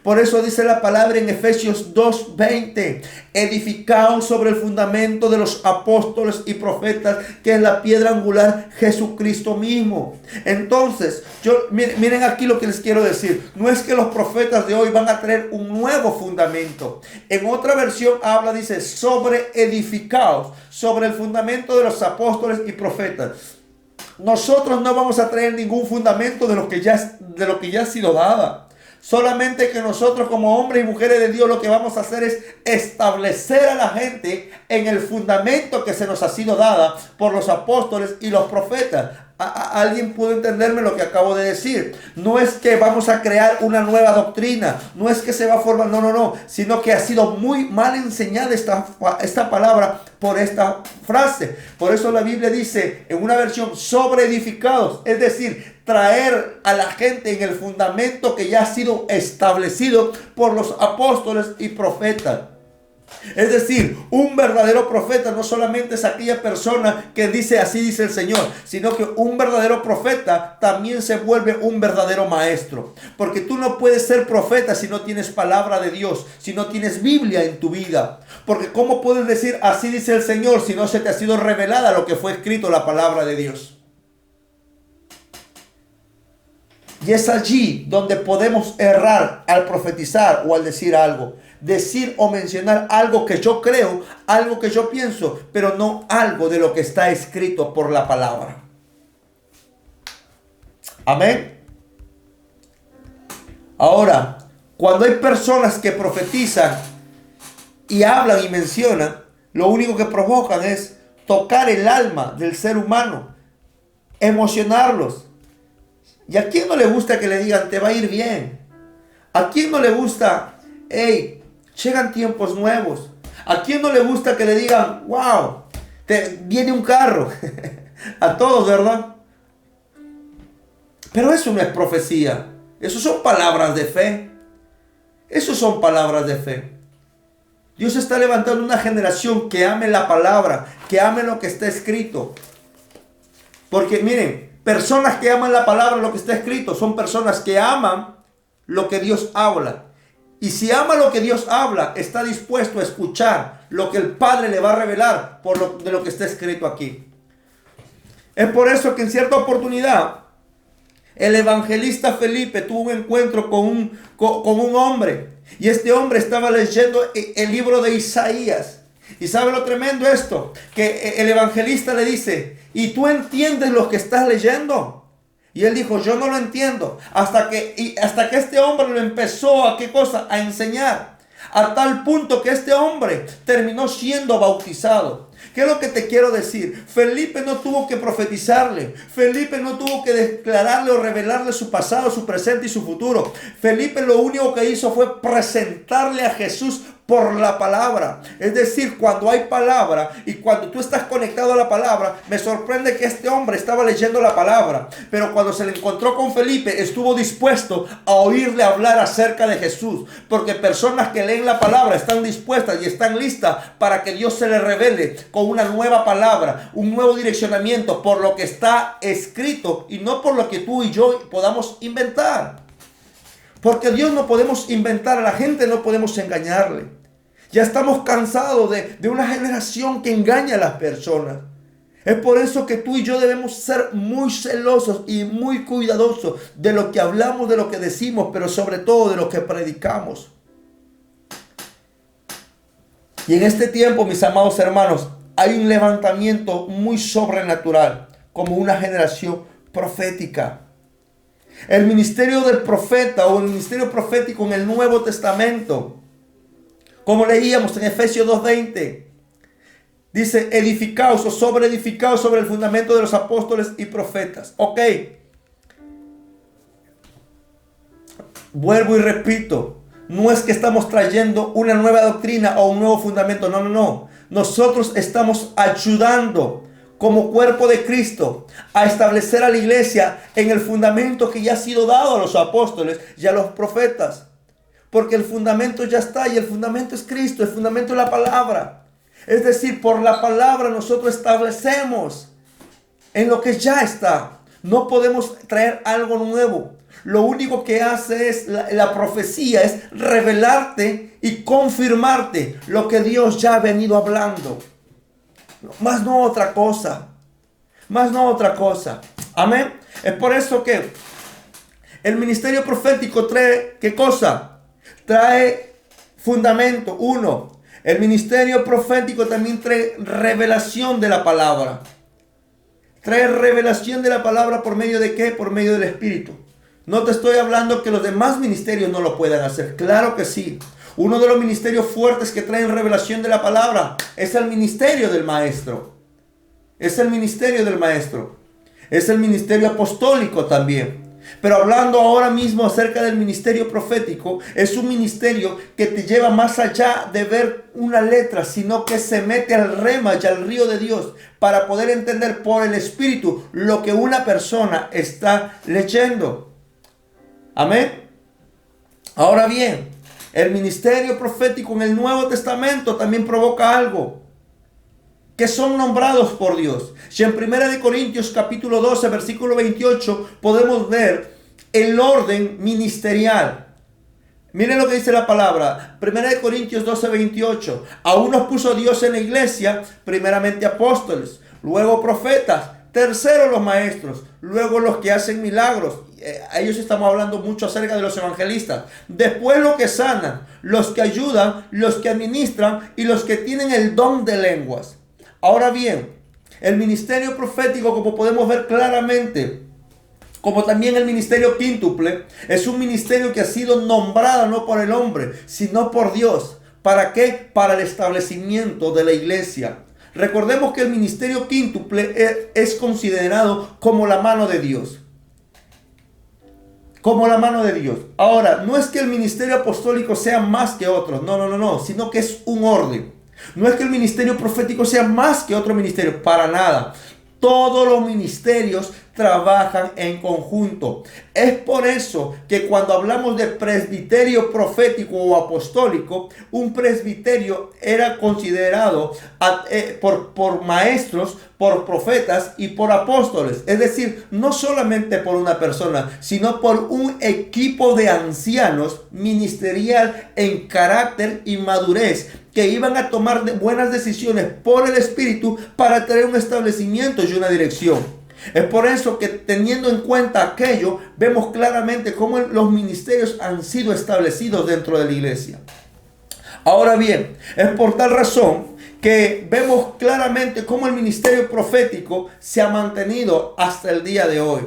Por eso dice la palabra en Efesios 2:20, edificados sobre el fundamento de los apóstoles y profetas, que es la piedra angular, Jesucristo mismo. Entonces, miren aquí lo que les quiero decir. No es que los profetas de hoy van a traer un nuevo fundamento. En otra versión dice, sobre edificados, sobre el fundamento de los apóstoles y profetas. Nosotros no vamos a traer ningún fundamento de lo que ya ha sido dada. Solamente que nosotros como hombres y mujeres de Dios lo que vamos a hacer es establecer a la gente en el fundamento que se nos ha sido dada por los apóstoles y los profetas. ¿Alguien pudo entenderme lo que acabo de decir? No es que vamos a crear una nueva doctrina, no es que se va a formar, no, sino que ha sido muy mal enseñada esta palabra por esta frase. Por eso la Biblia dice en una versión sobre edificados, es decir, traer a la gente en el fundamento que ya ha sido establecido por los apóstoles y profetas. Es decir, un verdadero profeta no solamente es aquella persona que dice así dice el Señor, sino que un verdadero profeta también se vuelve un verdadero maestro. Porque tú no puedes ser profeta si no tienes palabra de Dios, si no tienes Biblia en tu vida. Porque ¿cómo puedes decir así dice el Señor si no se te ha sido revelada lo que fue escrito, la palabra de Dios? Y es allí donde podemos errar al profetizar o al decir algo. Decir o mencionar algo que yo creo, algo que yo pienso, pero no algo de lo que está escrito por la palabra. Amén. Ahora, cuando hay personas que profetizan y hablan y mencionan, lo único que provocan es tocar el alma del ser humano, emocionarlos, ¿Y a quién no le gusta que le digan, te va a ir bien? ¿A quién no le gusta, hey, llegan tiempos nuevos? ¿A quién no le gusta que le digan, wow, viene un carro? A todos, ¿verdad? Pero eso no es profecía. Eso son palabras de fe. Eso son palabras de fe. Dios está levantando una generación que ame la palabra, que ame lo que está escrito. Porque miren, personas que aman la palabra, lo que está escrito, son personas que aman lo que Dios habla. Y si ama lo que Dios habla, está dispuesto a escuchar lo que el Padre le va a revelar de lo que está escrito aquí. Es por eso que en cierta oportunidad, el evangelista Felipe tuvo un encuentro con un hombre. Y este hombre estaba leyendo el libro de Isaías. Y ¿sabe lo tremendo esto? Que el evangelista le dice, ¿y tú entiendes lo que estás leyendo? Y él dijo, yo no lo entiendo. Hasta que este hombre lo empezó a enseñar. A tal punto que este hombre terminó siendo bautizado. ¿Qué es lo que te quiero decir? Felipe no tuvo que profetizarle. Felipe no tuvo que declararle o revelarle su pasado, su presente y su futuro. Felipe lo único que hizo fue presentarle a Jesús por la palabra. Es decir, cuando hay palabra y cuando tú estás conectado a la palabra, me sorprende que este hombre estaba leyendo la palabra, pero cuando se le encontró con Felipe, estuvo dispuesto a oírle hablar acerca de Jesús, porque personas que leen la palabra están dispuestas y están listas para que Dios se les revele con una nueva palabra, un nuevo direccionamiento por lo que está escrito y no por lo que tú y yo podamos inventar. Porque Dios no podemos inventar, a la gente no podemos engañarle. Ya estamos cansados de una generación que engaña a las personas. Es por eso que tú y yo debemos ser muy celosos y muy cuidadosos de lo que hablamos, de lo que decimos, pero sobre todo de lo que predicamos. Y en este tiempo, mis amados hermanos, hay un levantamiento muy sobrenatural, como una generación profética. El ministerio del profeta o el ministerio profético en el Nuevo Testamento, como leíamos en Efesios 2:20, dice edificaos o sobreedificaos sobre el fundamento de los apóstoles y profetas. Ok. Vuelvo y repito, no es que estamos trayendo una nueva doctrina o un nuevo fundamento, no. Nosotros estamos ayudando como cuerpo de Cristo a establecer a la iglesia en el fundamento que ya ha sido dado a los apóstoles y a los profetas. Porque el fundamento ya está y el fundamento es Cristo, el fundamento es la palabra. Es decir, por la palabra nosotros establecemos en lo que ya está. No podemos traer algo nuevo. Lo único que hace es la profecía, es revelarte y confirmarte lo que Dios ya ha venido hablando. Más no otra cosa. Más no otra cosa. Amén. Es por eso que el ministerio profético trae, ¿qué cosa? Trae fundamento. Uno, el ministerio profético también trae revelación de la palabra. Trae revelación de la palabra por medio de ¿qué? Por medio del Espíritu. No te estoy hablando que los demás ministerios no lo puedan hacer. Claro que sí. Uno de los ministerios fuertes que traen revelación de la palabra es el ministerio del maestro. Es el ministerio del maestro. Es el ministerio apostólico también. Pero hablando ahora mismo acerca del ministerio profético, es un ministerio que te lleva más allá de ver una letra, sino que se mete al rema y al río de Dios para poder entender por el Espíritu lo que una persona está leyendo. Amén. Ahora bien, el ministerio profético en el Nuevo Testamento también provoca algo, que son nombrados por Dios. Si en 1 Corintios capítulo 12, versículo 28, podemos ver el orden ministerial. Miren lo que dice la palabra. 1 Corintios 12, 28. A unos puso Dios en la iglesia, primeramente apóstoles, luego profetas, tercero los maestros, luego los que hacen milagros. A ellos estamos hablando mucho acerca de los evangelistas. Después los que sanan, los que ayudan, los que administran y los que tienen el don de lenguas. Ahora bien, el ministerio profético, como podemos ver claramente, como también el ministerio quíntuple, es un ministerio que ha sido nombrado no por el hombre, sino por Dios. ¿Para qué? Para el establecimiento de la iglesia. Recordemos que el ministerio quíntuple es considerado como la mano de Dios. como la mano de Dios. Ahora, no es que el ministerio apostólico sea más que otros, no, sino que es un orden. No es que el ministerio profético sea más que otro ministerio, para nada. Todos los ministerios trabajan en conjunto. Es por eso que cuando hablamos de presbiterio profético o apostólico, un presbiterio era considerado por maestros, por profetas y por apóstoles. Es decir, no solamente por una persona, sino por un equipo de ancianos ministerial en carácter y madurez, que iban a tomar buenas decisiones por el Espíritu para tener un establecimiento y una dirección. Es por eso que, teniendo en cuenta aquello, vemos claramente cómo los ministerios han sido establecidos dentro de la iglesia. Ahora bien, es por tal razón que vemos claramente cómo el ministerio profético se ha mantenido hasta el día de hoy.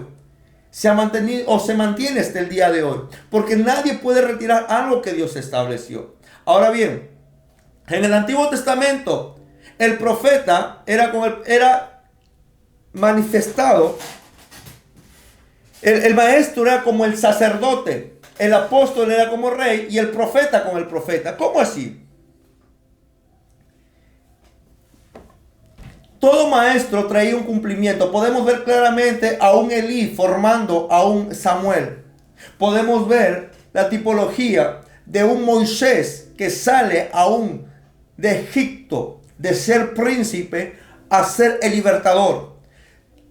Se ha mantenido o se mantiene hasta el día de hoy. Porque nadie puede retirar algo que Dios estableció. Ahora bien, en el Antiguo Testamento, el profeta era manifestado. El maestro era como el sacerdote, el apóstol era como rey y el profeta como el profeta. ¿Cómo así? Todo maestro traía un cumplimiento. Podemos ver claramente a un Elí formando a un Samuel. Podemos ver la tipología de un Moisés que sale aún de Egipto, de ser príncipe, a ser el libertador.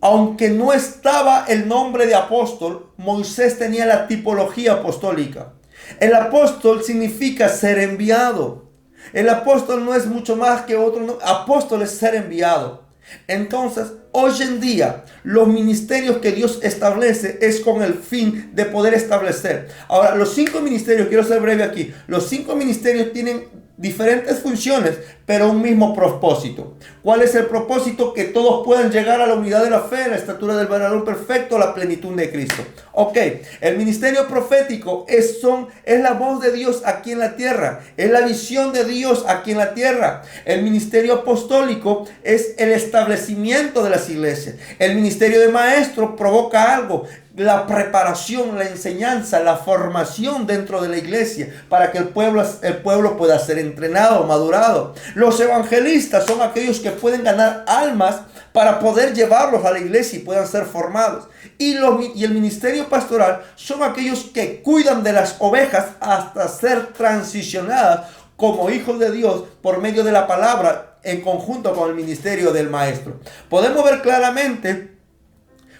Aunque no estaba el nombre de apóstol, Moisés tenía la tipología apostólica. El apóstol significa ser enviado. El apóstol no es mucho más que otro. No, apóstol es ser enviado. Entonces, hoy en día, los ministerios que Dios establece es con el fin de poder establecer. Ahora, los 5 ministerios, quiero ser breve aquí, los 5 ministerios tienen diferentes funciones, pero un mismo propósito. ¿Cuál es el propósito? Que todos puedan llegar a la unidad de la fe, la estatura del varón perfecto, la plenitud de Cristo. Ok, el ministerio profético es la voz de Dios aquí en la tierra, es la visión de Dios aquí en la tierra. El ministerio apostólico es el establecimiento de las iglesias. El ministerio de maestro provoca algo, la preparación, la enseñanza, la formación dentro de la iglesia para que el pueblo pueda ser entrenado, madurado. Los evangelistas son aquellos que pueden ganar almas para poder llevarlos a la iglesia y puedan ser formados. Y el ministerio pastoral son aquellos que cuidan de las ovejas hasta ser transicionadas como hijos de Dios por medio de la palabra en conjunto con el ministerio del maestro. Podemos ver claramente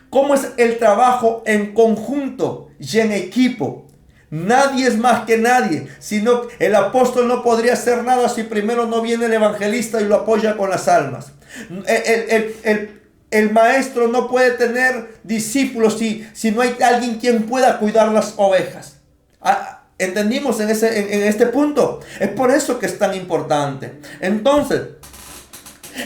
cómo es el trabajo en conjunto y en equipo. Nadie es más que nadie, sino el apóstol no podría hacer nada si primero no viene el evangelista y lo apoya con las almas. El maestro no puede tener discípulos si no hay alguien quien pueda cuidar las ovejas. ¿Entendimos en este punto? Es por eso que es tan importante. Entonces,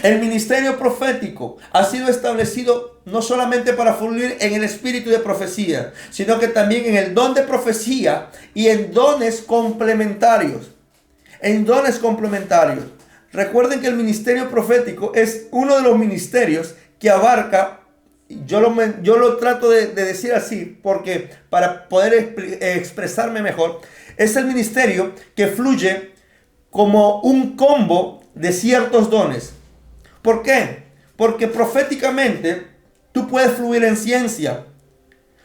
el ministerio profético ha sido establecido no solamente para fluir en el espíritu de profecía, sino que también en el don de profecía y en dones complementarios. En dones complementarios. Recuerden que el ministerio profético es uno de los ministerios que abarca, yo lo trato de decir así, porque para poder expresarme mejor, es el ministerio que fluye como un combo de ciertos dones. ¿Por qué? Porque proféticamente tú puedes fluir en ciencia,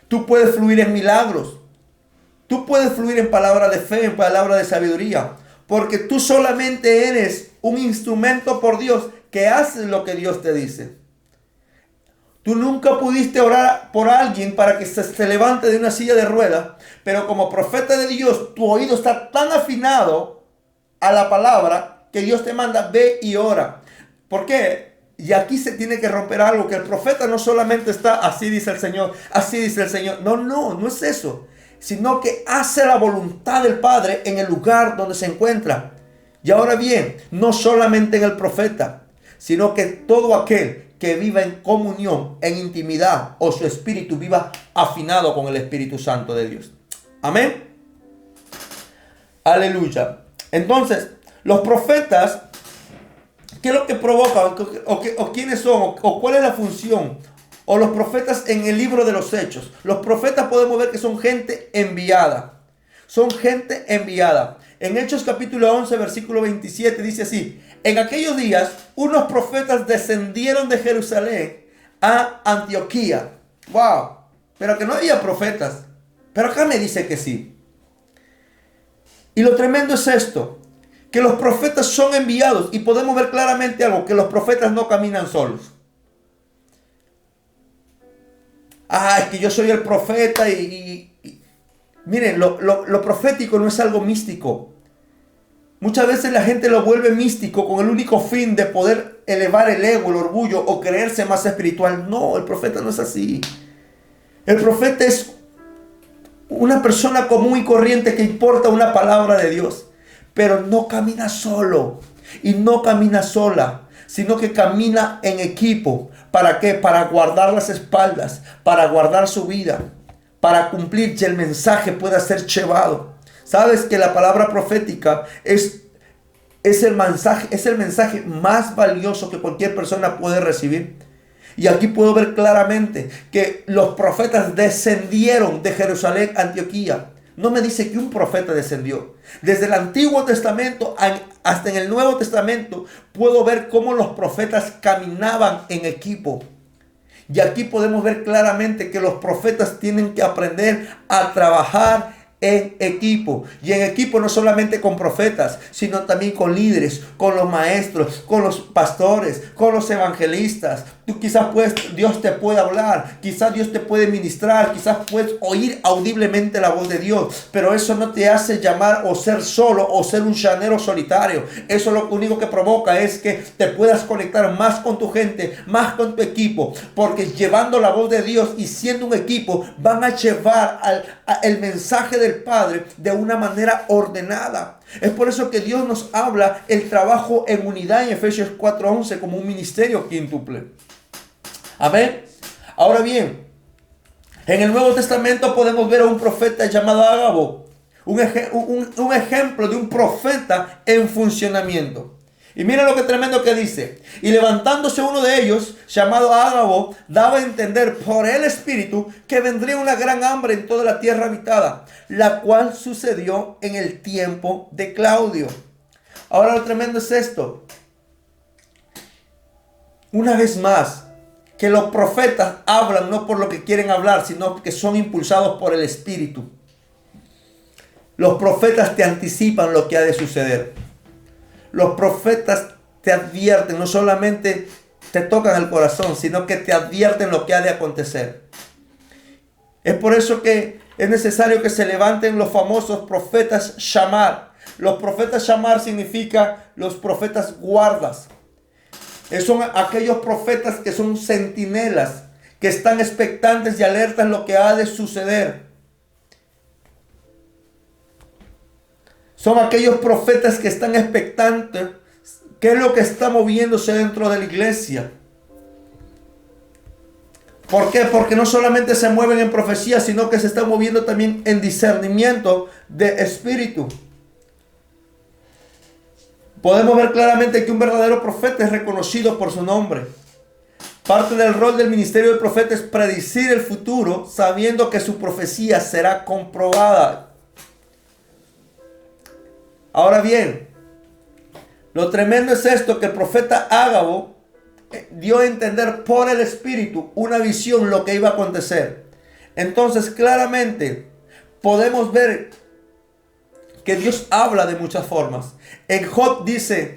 tú puedes fluir en milagros, tú puedes fluir en palabra de fe, en palabra de sabiduría, porque tú solamente eres un instrumento por Dios que hace lo que Dios te dice. Tú nunca pudiste orar por alguien para que se levante de una silla de ruedas, pero como profeta de Dios, tu oído está tan afinado a la palabra que Dios te manda, ve y ora. ¿Por qué? Y aquí se tiene que romper algo, que el profeta no solamente está, así dice el Señor, así dice el Señor. No es eso, sino que hace la voluntad del Padre en el lugar donde se encuentra. Y ahora bien, no solamente en el profeta, sino que todo aquel que viva en comunión, en intimidad, o su espíritu viva afinado con el Espíritu Santo de Dios. Amén. Aleluya. Entonces, los profetas, ¿qué es lo que provocan? ¿O quiénes son? ¿O cuál es la función? o los profetas en el libro de los Hechos. Los profetas podemos ver que son gente enviada. Son gente enviada. En Hechos capítulo 11, versículo 27 dice así: en aquellos días unos profetas descendieron de Jerusalén a Antioquía. Wow, pero que no había profetas. Pero acá me dice que sí. Y lo tremendo es esto, que los profetas son enviados, y podemos ver claramente algo, que los profetas no caminan solos. Es que yo soy el profeta miren, lo profético no es algo místico. Muchas veces la gente lo vuelve místico con el único fin de poder elevar el ego, el orgullo o creerse más espiritual. No, el profeta no es así. El profeta es una persona común y corriente que importa una palabra de Dios, pero no camina solo y no camina sola, sino que camina en equipo. ¿Para qué? Para guardar las espaldas, para guardar su vida, para cumplir que el mensaje pueda ser llevado. Sabes que la palabra profética es el mensaje más valioso que cualquier persona puede recibir. Y aquí puedo ver claramente que los profetas descendieron de Jerusalén a Antioquía. No me dice que un profeta descendió. Desde el Antiguo Testamento hasta en el Nuevo Testamento puedo ver cómo los profetas caminaban en equipo. Y aquí podemos ver claramente que los profetas tienen que aprender a trabajar en equipo. Y en equipo no solamente con profetas, sino también con líderes, con los maestros, con los pastores, con los evangelistas. Tú quizás Dios te puede hablar, quizás Dios te puede ministrar, quizás puedes oír audiblemente la voz de Dios, pero eso no te hace llamar o ser solo o ser un llanero solitario. Eso lo único que provoca es que te puedas conectar más con tu gente, más con tu equipo, porque llevando la voz de Dios y siendo un equipo van a llevar el mensaje del Padre de una manera ordenada. Es por eso que Dios nos habla el trabajo en unidad en Efesios 4:11 como un ministerio quíntuple. Amén. Ahora bien, en el Nuevo Testamento podemos ver a un profeta llamado Ágabo, un ejemplo de un profeta en funcionamiento. Y mira lo que tremendo que dice: y levantándose uno de ellos, llamado Ágabo, daba a entender por el Espíritu que vendría una gran hambre en toda la tierra habitada, la cual sucedió en el tiempo de Claudio. Ahora lo tremendo es esto. Una vez más, que los profetas hablan no por lo que quieren hablar, sino que son impulsados por el Espíritu. Los profetas te anticipan lo que ha de suceder. Los profetas te advierten, no solamente te tocan el corazón, sino que te advierten lo que ha de acontecer. Es por eso que es necesario que se levanten los famosos profetas Shamar. Los profetas Shamar significa los profetas guardas. Son aquellos profetas que son centinelas, que están expectantes y alertas lo que ha de suceder. Son aquellos profetas que están expectantes. ¿Qué es lo que está moviéndose dentro de la iglesia? ¿Por qué? Porque no solamente se mueven en profecía, sino que se están moviendo también en discernimiento de espíritu. Podemos ver claramente que un verdadero profeta es reconocido por su nombre. Parte del rol del ministerio del profeta es predecir el futuro, sabiendo que su profecía será comprobada. Ahora bien, lo tremendo es esto, que el profeta Ágabo dio a entender por el Espíritu una visión lo que iba a acontecer. Entonces claramente podemos ver que Dios habla de muchas formas. En Job dice: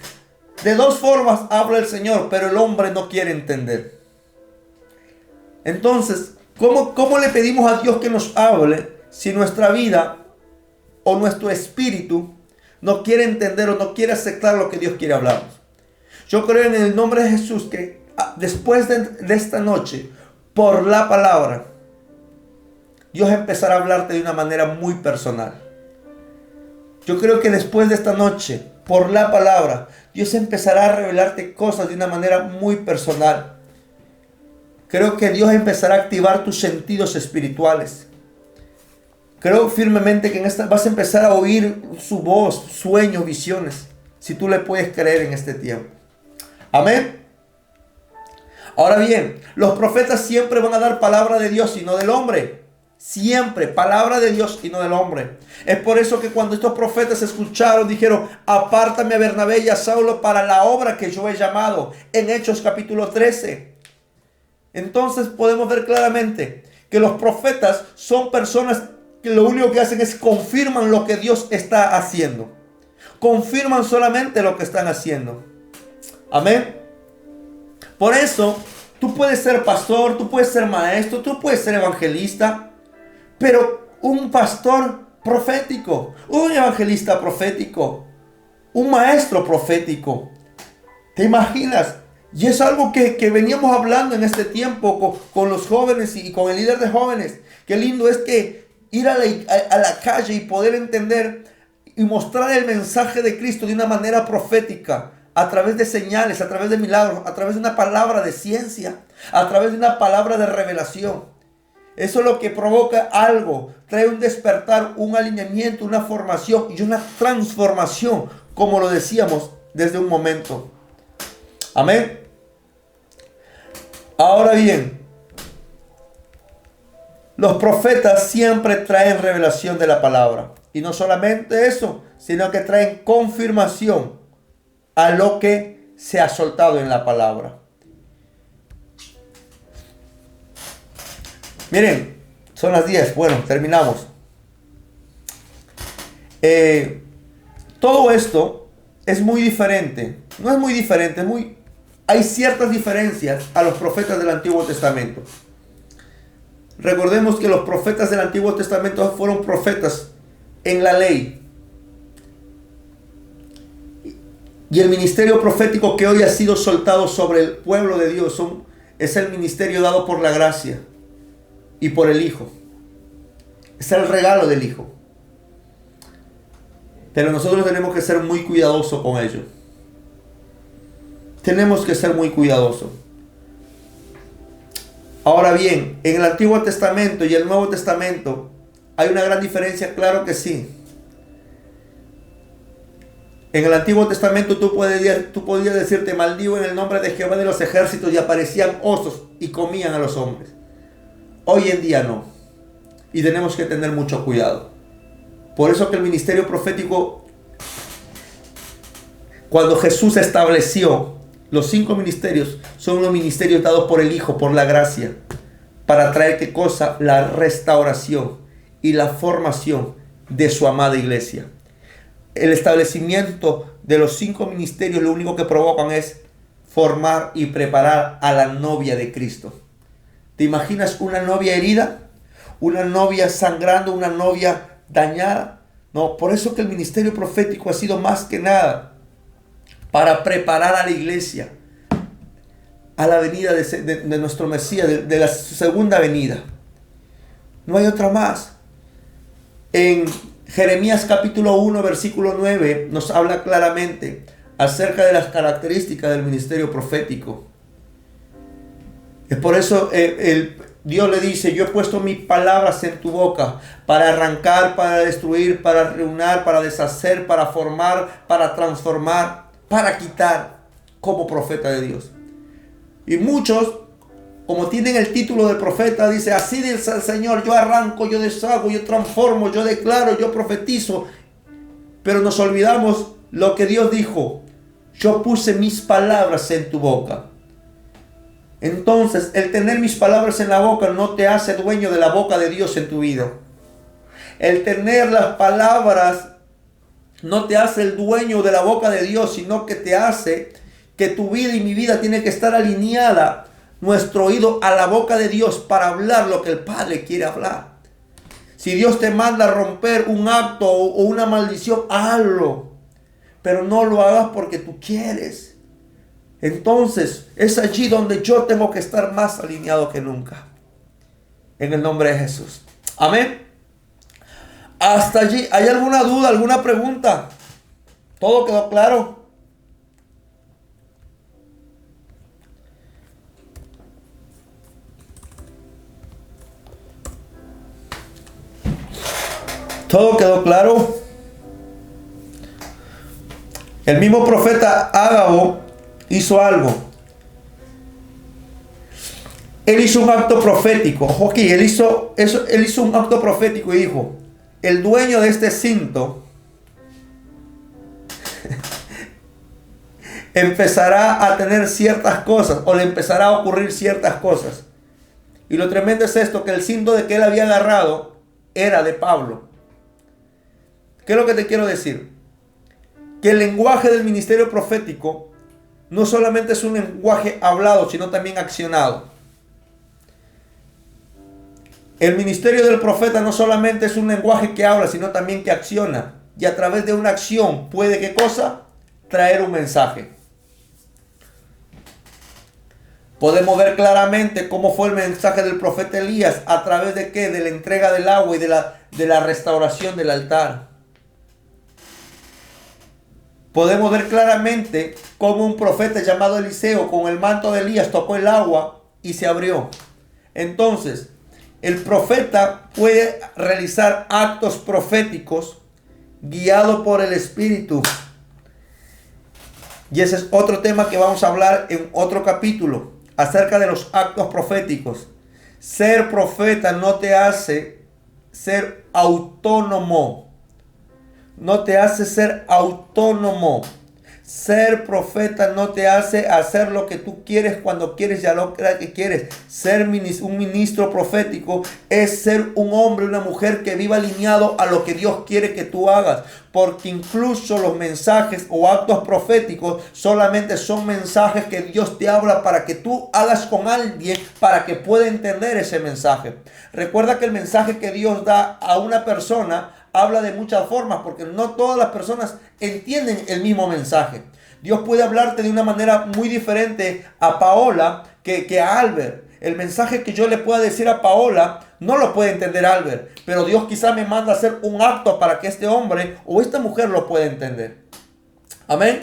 de dos formas habla el Señor, pero el hombre no quiere entender. Entonces, ¿cómo le pedimos a Dios que nos hable si nuestra vida o nuestro espíritu no quiere entender o no quiere aceptar lo que Dios quiere hablarnos? Yo creo en el nombre de Jesús que después de esta noche, por la palabra, Dios empezará a hablarte de una manera muy personal. Yo creo que después de esta noche, por la palabra, Dios empezará a revelarte cosas de una manera muy personal. Creo que Dios empezará a activar tus sentidos espirituales. Creo firmemente que vas a empezar a oír su voz, sueños, visiones, si tú le puedes creer en este tiempo. Amén. Ahora bien, los profetas siempre van a dar palabra de Dios y no del hombre. Siempre, palabra de Dios y no del hombre. Es por eso que cuando estos profetas escucharon, dijeron: apártame a Bernabé y a Saulo para la obra que yo he llamado. En Hechos capítulo 13. Entonces podemos ver claramente que los profetas son personas que lo único que hacen es confirman lo que Dios está haciendo. Confirman solamente lo que están haciendo. Amén. Por eso, tú puedes ser pastor, tú puedes ser maestro, tú puedes ser evangelista, pero un pastor profético, un evangelista profético, un maestro profético, ¿te imaginas? Y es algo que veníamos hablando en este tiempo con los jóvenes y con el líder de jóvenes. Qué lindo es que ir a la calle y poder entender y mostrar el mensaje de Cristo de una manera profética, a través de señales, a través de milagros, a través de una palabra de ciencia, a través de una palabra de revelación. Eso es lo que provoca algo, trae un despertar, un alineamiento, una formación y una transformación, como lo decíamos desde un momento. Amén. Ahora bien, los profetas siempre traen revelación de la palabra. Y no solamente eso, sino que traen confirmación a lo que se ha soltado en la palabra. Miren, son las 10. Bueno, terminamos. Todo esto es muy diferente. No es muy diferente, hay ciertas diferencias a los profetas del Antiguo Testamento. Recordemos que los profetas del Antiguo Testamento fueron profetas en la ley. Y el ministerio profético que hoy ha sido soltado sobre el pueblo de Dios es el ministerio dado por la gracia y por el Hijo. Es el regalo del Hijo. Pero nosotros tenemos que ser muy cuidadosos con ello. Tenemos que ser muy cuidadosos. Ahora bien, en el Antiguo Testamento y el Nuevo Testamento hay una gran diferencia, claro que sí. En el Antiguo Testamento tú podías decirte: maldigo en el nombre de Jehová de los ejércitos, y aparecían osos y comían a los hombres. Hoy en día no. Y tenemos que tener mucho cuidado. Por eso que el ministerio profético, cuando Jesús estableció los 5 ministerios, son los ministerios dados por el Hijo, por la gracia, para traer ¿qué cosa? La restauración y la formación de su amada iglesia. El establecimiento de los 5 ministerios lo único que provocan es formar y preparar a la novia de Cristo. ¿Te imaginas una novia herida? ¿Una novia sangrando? ¿Una novia dañada? No, por eso que el ministerio profético ha sido más que nada para preparar a la iglesia a la venida de nuestro Mesías, de la segunda venida. No hay otra más. En Jeremías capítulo 1, versículo 9, nos habla claramente acerca de las características del ministerio profético. Es por eso Dios le dice: yo he puesto mis palabras en tu boca para arrancar, para destruir, para reunir, para deshacer, para formar, para transformar, para quitar, como profeta de Dios. Y muchos, como tienen el título de profeta, dice: así dice el Señor, yo arranco, yo deshago, yo transformo, yo declaro, yo profetizo. Pero nos olvidamos lo que Dios dijo: yo puse mis palabras en tu boca. Entonces, el tener mis palabras en la boca no te hace dueño de la boca de Dios en tu vida. El tener las palabras no te hace el dueño de la boca de Dios, sino que te hace que tu vida y mi vida tiene que estar alineada, nuestro oído a la boca de Dios, para hablar lo que el Padre quiere hablar. Si Dios te manda a romper un acto o una maldición, hazlo. Pero no lo hagas porque tú quieres. Entonces, es allí donde yo tengo que estar más alineado que nunca. En el nombre de Jesús. Amén. Hasta allí, ¿hay alguna duda, alguna pregunta? ¿Todo quedó claro? ¿Todo quedó claro? El mismo profeta Ágabo hizo algo. Él hizo un acto profético. Ojo aquí, él hizo un acto profético y dijo, el dueño de este cinto empezará a tener ciertas cosas o le empezará a ocurrir ciertas cosas. Y lo tremendo es esto, que el cinto de que él había agarrado era de Pablo. ¿Qué es lo que te quiero decir? Que el lenguaje del ministerio profético no solamente es un lenguaje hablado, sino también accionado. El ministerio del profeta no solamente es un lenguaje que habla, sino también que acciona. Y a través de una acción puede, ¿qué cosa? Traer un mensaje. Podemos ver claramente cómo fue el mensaje del profeta Elías. ¿A través de qué? De la entrega del agua y de la restauración del altar. Podemos ver claramente cómo un profeta llamado Eliseo con el manto de Elías tocó el agua y se abrió. Entonces, el profeta puede realizar actos proféticos guiado por el Espíritu. Y ese es otro tema que vamos a hablar en otro capítulo, acerca de los actos proféticos. Ser profeta no te hace ser autónomo. No te hace ser autónomo. Ser profeta no te hace hacer lo que tú quieres cuando quieres y a lo que quieres. Ser un ministro profético es ser un hombre, una mujer que viva alineado a lo que Dios quiere que tú hagas. Porque incluso los mensajes o actos proféticos solamente son mensajes que Dios te habla para que tú hagas con alguien para que pueda entender ese mensaje. Recuerda que el mensaje que Dios da a una persona habla de muchas formas, porque no todas las personas entienden el mismo mensaje. Dios puede hablarte de una manera muy diferente a Paola que a Albert. El mensaje que yo le pueda decir a Paola no lo puede entender Albert, pero Dios quizá me manda a hacer un acto para que este hombre o esta mujer lo pueda entender. Amén.